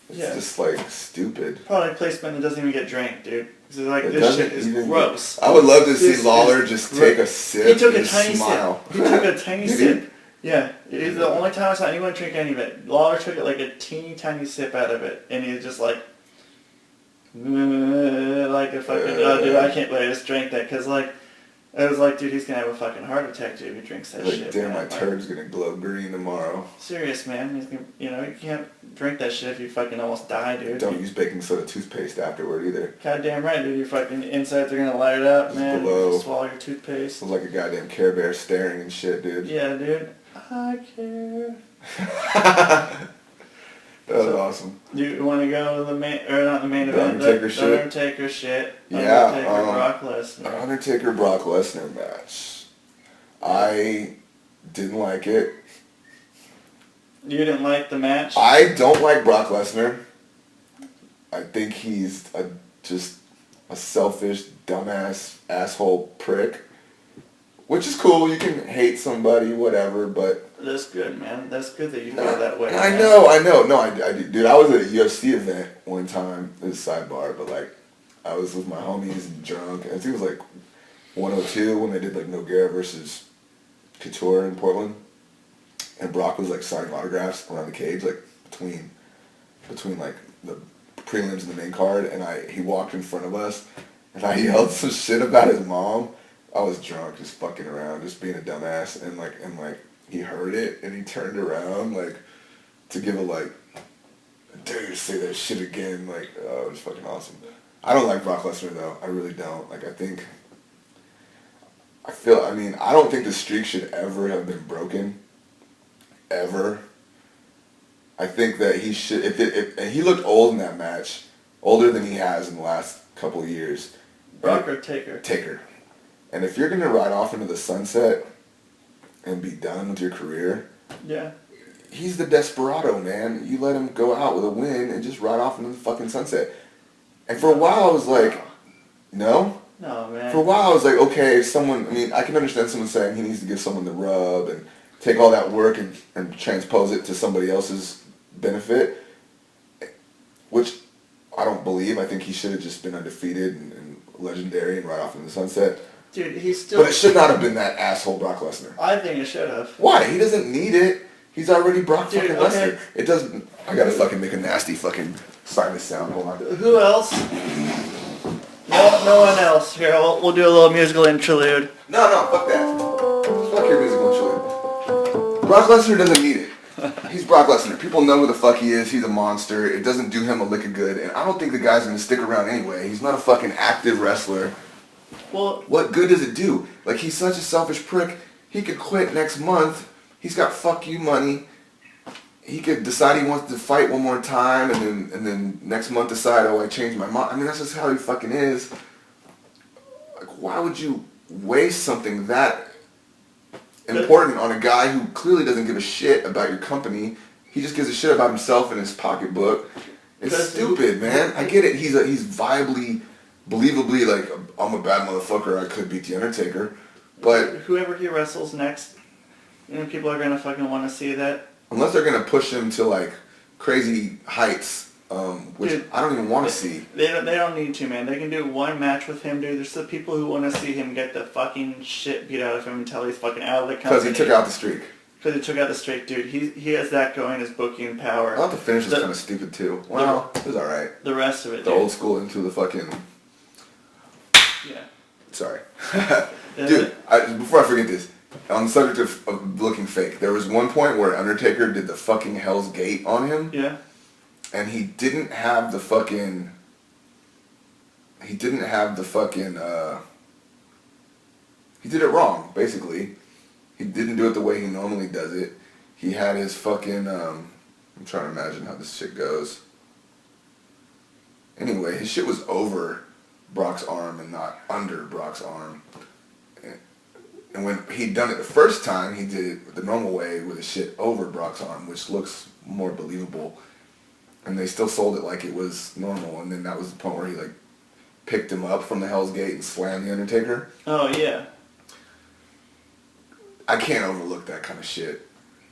A: It's just like stupid.
B: Product placement that doesn't even get drank, dude. It's like
A: It
B: this shit
A: doesn't
B: is
A: even
B: gross.
A: I would love to
B: This
A: see Lawler
B: is
A: just
B: gross.
A: take a sip.
B: He took a
A: and
B: tiny
A: smile.
B: sip. He took a tiny
A: Did he?
B: sip. Yeah, it's the only time I saw anyone drink any of it. Lawler took it like a teeny tiny sip out of it, and he's just like a fucking, oh dude, I can't believe I just drank that, because like, I was like, dude, he's gonna have a fucking heart attack, dude, if he drinks that
A: Like,
B: shit.
A: damn,
B: man.
A: my turd's gonna glow green tomorrow.
B: Serious, man. He's gonna, you can't drink that shit if you fucking almost die, dude.
A: Don't use baking soda toothpaste afterward either.
B: Goddamn right, dude. Your fucking insides are gonna light up, man.
A: Below.
B: Swallow your toothpaste.
A: Sounds like a goddamn Care Bear staring and shit, dude.
B: Yeah, dude. I care.
A: That was awesome.
B: Do you want to go to the main, or not the main
A: The
B: event?
A: Undertaker
B: the
A: shit?
B: Undertaker shit.
A: Yeah,
B: Undertaker, Brock Lesnar.
A: Undertaker Brock Lesnar match. I didn't like it.
B: You didn't like the match?
A: I don't like Brock Lesnar. I think he's just a selfish, dumbass, asshole prick. Which is cool. You can hate somebody, whatever, but...
B: That's good, man. That's good that you feel that way.
A: I
B: man.
A: know. No, I do. Dude, I was at a UFC event one time. This is a sidebar, but like, I was with my homies and drunk. I think it was like 102 when they did like Nogueira versus Couture in Portland. And Brock was like signing autographs around the cage, like between like the prelims and the main card. And he walked in front of us, and I yelled some shit about his mom. I was drunk, just fucking around, just being a dumbass, and like he heard it and he turned around like to give a like, dare you to say that shit again, like it was fucking awesome. I don't like Brock Lesnar though, I really don't. Like I don't think the streak should ever have been broken, ever. I think that he should, and he looked old in that match, older than he has in the last couple of years.
B: Brock or Taker?
A: Taker. And if you're going to ride off into the sunset and be done with your career,
B: Yeah.
A: he's the desperado, man. You let him go out with a win and just ride off into the fucking sunset. And for a while I was like, no?
B: No, man.
A: For a while I was like, okay, I can understand someone saying he needs to give someone the rub and take all that work and transpose it to somebody else's benefit, which I don't believe. I think he should have just been undefeated and legendary and ride off into the sunset.
B: Dude, he's still...
A: But it should not have been that asshole Brock Lesnar.
B: I think it should have.
A: Why? He doesn't need it. He's already Brock
B: Dude,
A: fucking
B: okay.
A: Lesnar. It doesn't... I gotta fucking make a nasty fucking sinus sound. Hold on.
B: Who else? No one else. Here, we'll do a little musical interlude.
A: No, fuck that. Fuck your musical interlude. Brock Lesnar doesn't need it. He's Brock Lesnar. People know who the fuck he is. He's a monster. It doesn't do him a lick of good. And I don't think the guy's gonna stick around anyway. He's not a fucking active wrestler.
B: Well,
A: What good does it do? Like, he's such a selfish prick. He could quit next month. He's got fuck you money. he could decide he wants to fight one more time, and then next month decide, oh, I changed my mind. I mean, that's just how he fucking is. Like, why would you waste something that important on a guy who clearly doesn't give a shit about your company? He just gives a shit about himself and his pocketbook. It's stupid, man. I get it. He's viably, believably like, I'm a bad motherfucker. I could beat the Undertaker, but
B: whoever he wrestles next, you know, people are gonna fucking want to see that.
A: Unless they're gonna push him to like crazy heights, which dude, I don't even want to see.
B: They don't need to, man. They can do one match with him, dude. There's the people who want to see him get the fucking shit beat out of him until he's fucking out of the company.
A: Because he took out the streak.
B: Because he took out the streak, dude. He has that going, his booking power.
A: I thought the finish was kind of stupid too. Well, it was alright.
B: The rest of it,
A: the
B: dude.
A: old school into the fucking...
B: Yeah.
A: Sorry. Dude, before I forget this, on the subject of looking fake, there was one point where Undertaker did the fucking Hell's Gate on him.
B: Yeah.
A: And he didn't have the fucking... He did it wrong, basically. He didn't do it the way he normally does it. He had his fucking, I'm trying to imagine how this shit goes. Anyway, his shit was over Brock's arm and not under Brock's arm. And when he'd done it the first time, he did it the normal way with his shit over Brock's arm, which looks more believable. And they still sold it like it was normal. And then that was the point where he like picked him up from the Hell's Gate and slammed the Undertaker.
B: Oh, yeah.
A: I can't overlook that kind of shit.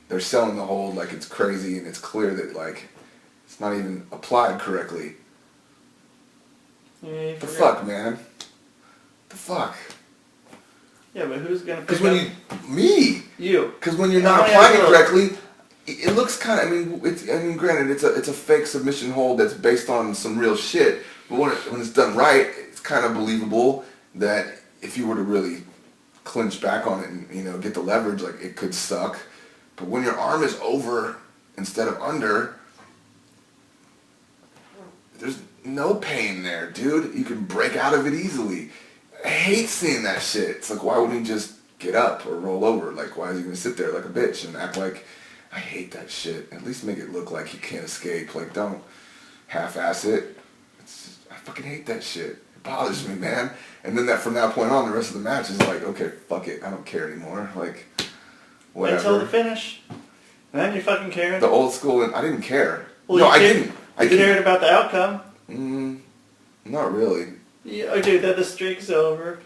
A: They're selling the hold like it's crazy, and it's clear that like it's not even applied correctly.
B: Yeah,
A: the fuck, man? The fuck?
B: Yeah, but who's gonna?
A: Because when me,
B: you.
A: Because when you're not applying it correctly, it looks kind of. I mean, granted, it's a fake submission hold that's based on some real shit. But when it's done right, it's kind of believable that if you were to really clinch back on it and get the leverage, like it could suck. But when your arm is over instead of under, there's no pain there, dude. You can break out of it easily. I hate seeing that shit. It's like, why wouldn't he just get up or roll over? Like, why is he gonna sit there like a bitch and act like... I hate that shit. At least make it look like he can't escape. Like, don't half-ass it. I fucking hate that shit. It bothers me, man. And then from that point on, the rest of the match is like, okay, fuck it. I don't care anymore. Like, whatever.
B: Until the finish. And then you fucking cared.
A: The old school, and I didn't care.
B: Well,
A: no, I didn't.
B: You cared about the outcome.
A: Not really.
B: Yeah, oh, dude, that the streak's over.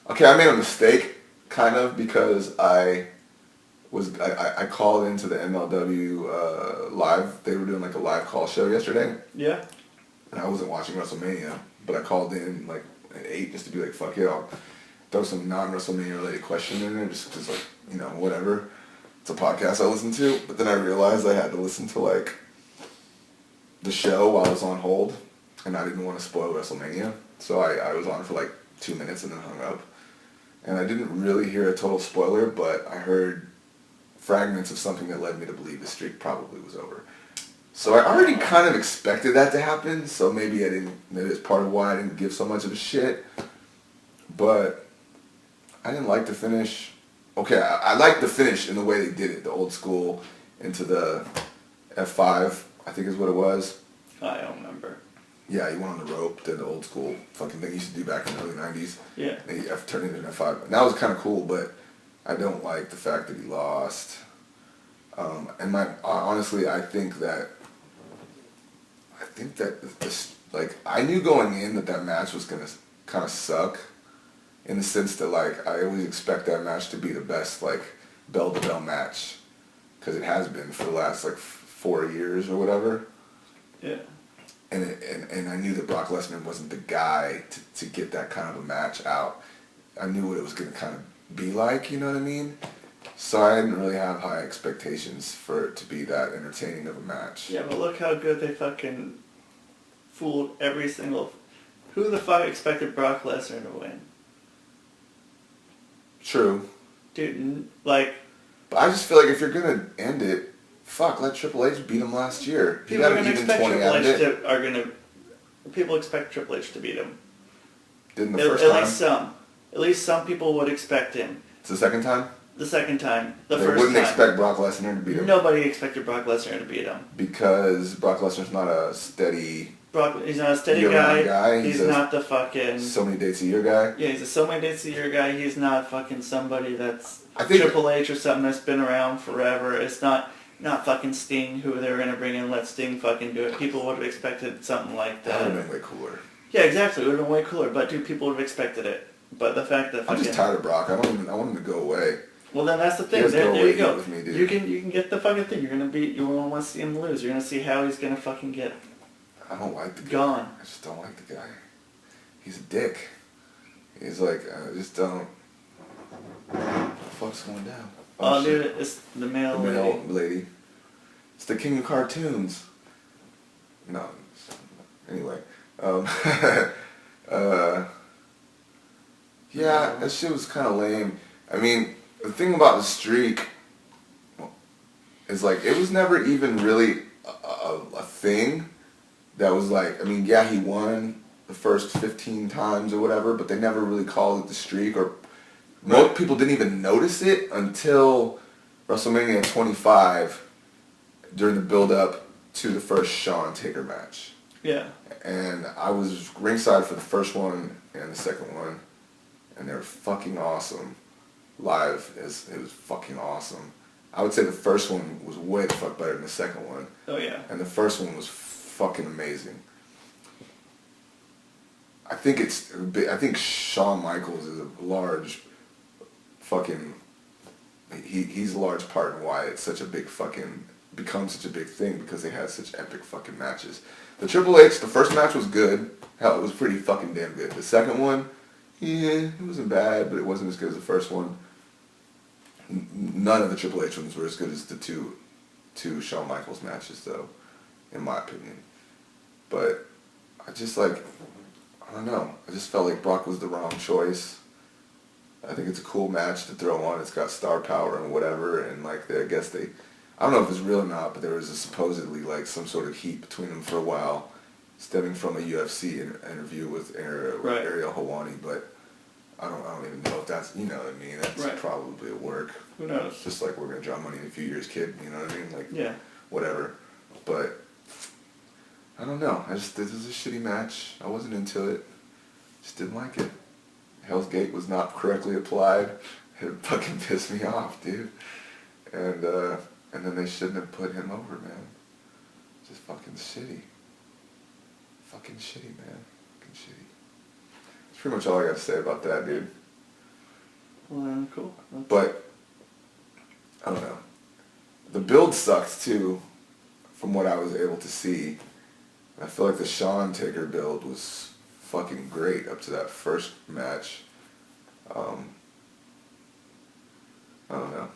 A: Okay, I made a mistake, kind of, because I called into the MLW live. They were doing like a live call show yesterday. Yeah. And I wasn't watching WrestleMania, but I called in like at 8 just to be like, fuck it, I'll throw some non-WrestleMania related question in there just because, like, whatever. It's a podcast I listen to. But then I realized I had to listen to like the show while I was on hold, and I didn't want to spoil WrestleMania. So I was on for like 2 minutes and then hung up. And I didn't really hear a total spoiler, but I heard fragments of something that led me to believe the streak probably was over. So I already kind of expected that to happen, so maybe it's part of why I didn't give so much of a shit. But I didn't like the finish. Okay, I liked the finish in the way they did it, the old school into the F5, I think is what it was.
B: I don't remember.
A: Yeah, he went on the rope, did the old school fucking thing he used to do back in the early 90s. Yeah. And he turned it into an F5. And that was kind of cool, but I don't like the fact that he lost. And honestly, I think that this, like, I knew going in that match was going to kind of suck, in the sense that, like, I always expect that match to be the best, like, bell-to-bell match, because it has been for the last, like, 4 years or whatever. Yeah. And I knew that Brock Lesnar wasn't the guy to get that kind of a match out. I knew what it was going to kind of be like, you know what I mean? So I didn't really have high expectations for it to be that entertaining of a match.
B: Yeah, but look how good they fucking fooled every single... Who the fuck expected Brock Lesnar to win?
A: True.
B: Dude, like...
A: But I just feel like if you're going to end it, fuck, let Triple H beat him last year.
B: People are going to expect Triple H to beat him.
A: Didn't the first time?
B: At least some people would expect him.
A: It's the second time?
B: The second time. The
A: They
B: first
A: wouldn't
B: time.
A: expect Brock Lesnar to beat him.
B: Nobody expected Brock Lesnar to beat him.
A: Because Brock Lesnar's not a steady...
B: He's not a steady
A: year-round
B: guy.
A: He's
B: not the fucking...
A: so many dates a year guy.
B: Yeah, he's a so many dates a year guy. He's not fucking somebody that's
A: I think
B: Triple H or something that's been around forever. It's not fucking Sting, who they were going to bring in, let Sting fucking do it. People would have expected something like that.
A: That would have been way cooler.
B: Yeah, exactly. It would have been way cooler. But, dude, people would have expected it. But the fact that fucking...
A: I'm just tired of Brock. I want him to go away.
B: Well, then that's the thing.
A: Just
B: There
A: go
B: you
A: away
B: go.
A: with me, dude.
B: You can get the fucking thing. You're going to beat... You won't want to see him lose. You're going to see how he's going to fucking get
A: I don't like the guy.
B: gone.
A: I just don't like the guy. He's a dick. He's like, I just don't... What the fuck's going down?
B: Oh,
A: shit.
B: dude, it's the male
A: The
B: lady.
A: male lady. It's the king of cartoons. No. Anyway. Yeah, that shit was kind of lame. I mean, the thing about the streak is like, it was never even really a thing that was like, I mean, yeah, he won the first 15 times or whatever, but they never really called it the streak, or most people didn't even notice it until WrestleMania 25 during the build-up to the first Shawn Taker match.
B: Yeah.
A: And I was ringside for the first one and the second one, and they were fucking awesome. Live, it was fucking awesome. I would say the first one was way the fuck better than the second one.
B: Oh, yeah.
A: And the first one was fucking amazing. I think Shawn Michaels is a large fucking... He's a large part in why it's such a big fucking... become such a big thing, because they had such epic fucking matches. The Triple H, the first match was good. Hell, it was pretty fucking damn good. The second one, yeah, it wasn't bad, but it wasn't as good as the first one. None of the Triple H ones were as good as the two Shawn Michaels matches, though, in my opinion. But I just I don't know. I just felt like Brock was the wrong choice. I think it's a cool match to throw on. It's got star power and whatever, and I don't know if it's real or not, but there was supposedly some sort of heat between them for a while, stemming from a UFC interview with Ariel Helwani, but I don't even know if that's, you know what I mean, that's probably a work.
B: Who knows?
A: Just like we're going to draw money in a few years, kid, you know what I mean?
B: Yeah.
A: Whatever. But, I don't know. This was a shitty match. I wasn't into it. Just didn't like it. Hell's Gate was not correctly applied. It fucking pissed me off, dude. And then they shouldn't have put him over, man. Just fucking shitty. Fucking shitty, man. Fucking shitty. That's pretty much all I got to say about that, dude.
B: Well, then, cool.
A: But, I don't know. The build sucked, too, from what I was able to see. I feel like the Shawn Taker build was fucking great up to that first match. I don't know.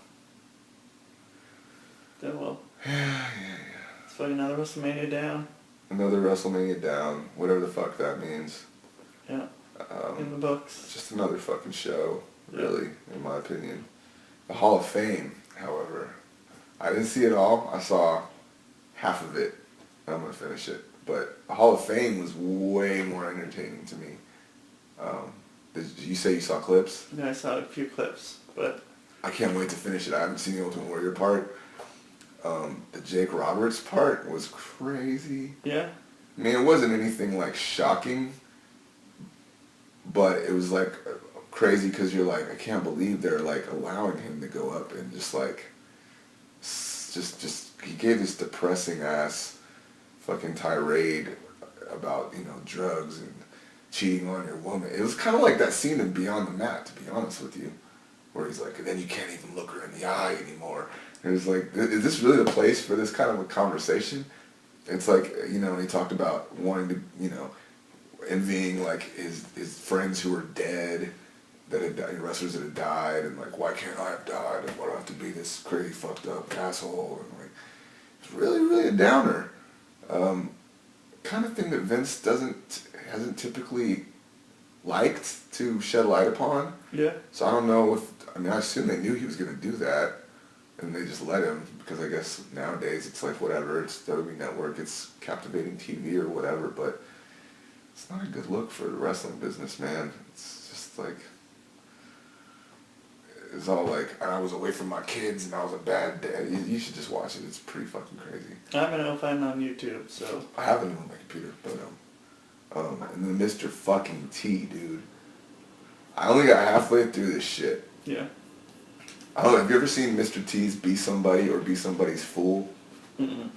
B: Then, well,
A: Yeah.
B: it's fucking another WrestleMania down.
A: Another WrestleMania down, whatever the fuck that means.
B: Yeah. In the books.
A: Just another fucking show, really, in my opinion. The Hall of Fame, however, I didn't see it all. I saw half of it, and I'm going to finish it. But the Hall of Fame was way more entertaining to me. Did you say you saw clips?
B: Yeah, I saw a few clips, but...
A: I can't wait to finish it. I haven't seen the Ultimate Warrior part. The Jake Roberts part was crazy.
B: Yeah?
A: I mean, it wasn't anything shocking, but it was crazy because you're I can't believe they're allowing him to go up and just he gave this depressing ass fucking tirade about, drugs and cheating on your woman. It was kind of like that scene in Beyond the Mat, to be honest with you, where he's and then you can't even look her in the eye anymore. It was is this really the place for this kind of a conversation? It's he talked about wanting to, envying his friends who were dead, that had died, wrestlers that had died, and why can't I have died, and why do I have to be this crazy fucked up asshole, and it's really, really a downer. Kind of thing that Vince hasn't typically liked to shed light upon.
B: Yeah.
A: So I don't know I assume they knew he was going to do that, and they just let him, because I guess nowadays it's whatever, it's WWE Network, it's captivating TV or whatever, but it's not a good look for the wrestling business, man. It's just it's all like, I was away from my kids and I was a bad dad. You should just watch it. It's pretty fucking crazy.
B: I'm gonna find it on YouTube. So
A: I have it on my computer, but and then Mr. fucking T, dude. I only got halfway through this shit.
B: yeah.
A: I don't know. Have you ever seen Mr. T's Be Somebody or Be Somebody's Fool?
B: Mm-mm.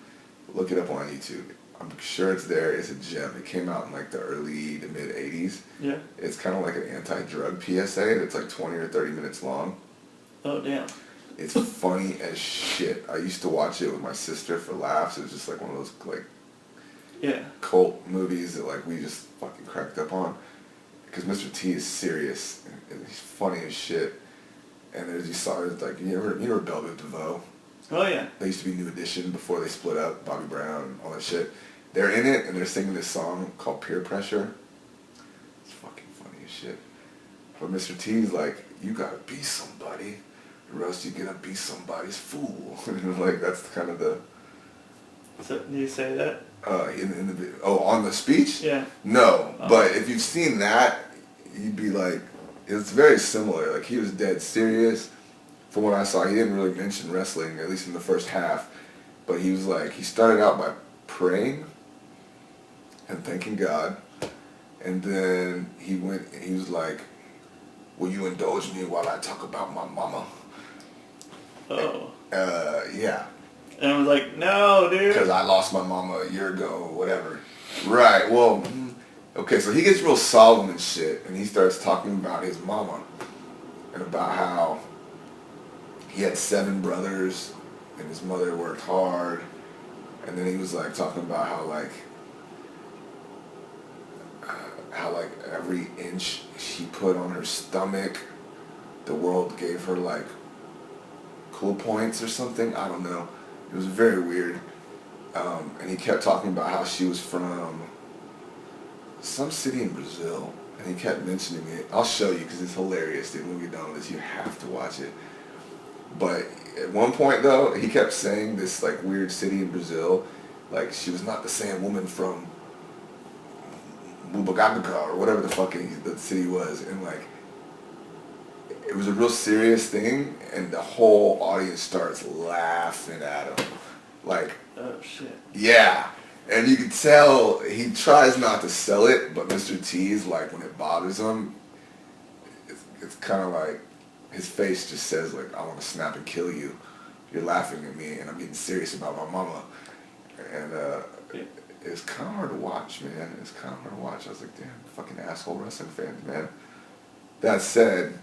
A: Look it up on YouTube. I'm sure it's there. It's a gem. It came out in like the early to mid 80s.
B: Yeah.
A: It's kind of like an anti-drug PSA that's like 20 or 30 minutes long.
B: Oh damn.
A: It's funny as shit. I used to watch it with my sister for laughs. It was just like one of those like
B: Yeah.
A: cult movies that like we just fucking cracked up on. Because Mr. T is serious and he's funny as shit. And there's these songs like you know Velvet DeVoe.
B: Oh yeah.
A: They used to be New Edition before they split up. Bobby Brown, all that shit. They're in it and they're singing this song called Peer Pressure. It's fucking funny as shit. But Mr. T's like, you gotta be somebody, or else you're gonna be somebody's fool. Like that's kind of the.
B: So do you say that?
A: In the on the speech?
B: Yeah.
A: No,
B: Oh.
A: but if you've seen that, you'd be like, it's very similar. Like he was dead serious. From what I saw, he didn't really mention wrestling, at least in the first half. But he was like, he started out by praying and thanking God, and then he was like, will you indulge me while I talk about my mama?
B: Oh.
A: Yeah.
B: And I was like, no, dude.
A: Because I lost my mama a year ago or whatever. Right, well, okay, so he gets real solemn and shit, and he starts talking about his mama and about how he had 7 brothers and his mother worked hard. And then he was like talking about how every inch she put on her stomach, the world gave her like cool points or something. I don't know. It was very weird. And he kept talking about how she was from some city in Brazil. And he kept mentioning it. I'll show you because it's hilarious, dude. When we get done with this, you have to watch it. But at one point, though, he kept saying this like weird city in Brazil. Like she was not the same woman from Bubagaga or whatever the fucking the city was. And like, it was a real serious thing. And the whole audience starts laughing at him. Like,
B: Oh shit.
A: yeah. And you can tell he tries not to sell it, but Mr. T is like, when it bothers him, it's kind of like his face just says like, I want to snap and kill you. You're laughing at me, and I'm getting serious about my mama. And it's kind of hard to watch, man. It's kind of hard to watch. I was like, damn, fucking asshole wrestling fans, man. That said,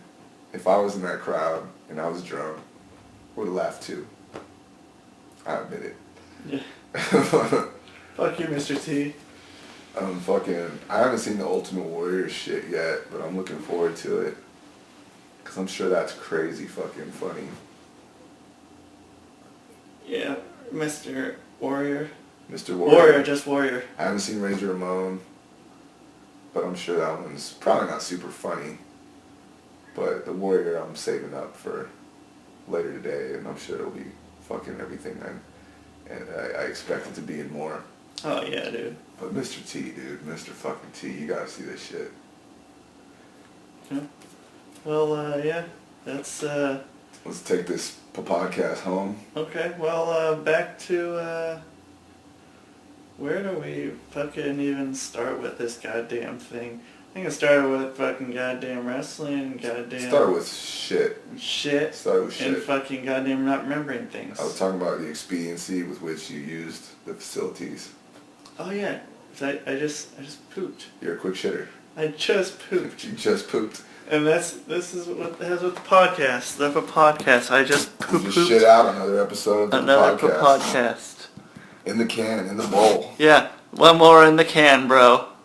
A: if I was in that crowd and I was drunk, I would have laughed too. I admit it.
B: Yeah. Fuck you, Mr. T.
A: I haven't seen the Ultimate Warrior shit yet, but I'm looking forward to it. Because I'm sure that's crazy fucking funny.
B: Yeah, Mr. Warrior.
A: Mr. Warrior.
B: Warrior, just Warrior.
A: I haven't seen Razor Ramon, but I'm sure that one's probably not super funny. But the Warrior I'm saving up for later today, and I'm sure it'll be fucking everything I expect it to be and more.
B: Oh yeah, dude.
A: But Mr. T, dude, Mr. fucking T, you gotta see this shit.
B: Yeah. Well, yeah, that's,
A: Let's take this podcast home.
B: okay, well, back to, where do we fucking even start with this goddamn thing? I think it started with fucking goddamn wrestling, goddamn
A: Start with shit.
B: shit,
A: Start with shit.
B: and fucking goddamn not remembering things.
A: I was talking about the expediency with which you used the facilities.
B: Oh yeah, 'cause I just pooped.
A: You're a quick shitter.
B: I just pooped.
A: You just pooped.
B: And this is what has with the podcast. The podcast. I just
A: You
B: pooped.
A: just shit out another episode of the
B: Another
A: podcast.
B: podcast.
A: In the can, in the bowl.
B: Yeah, one more in the can, bro.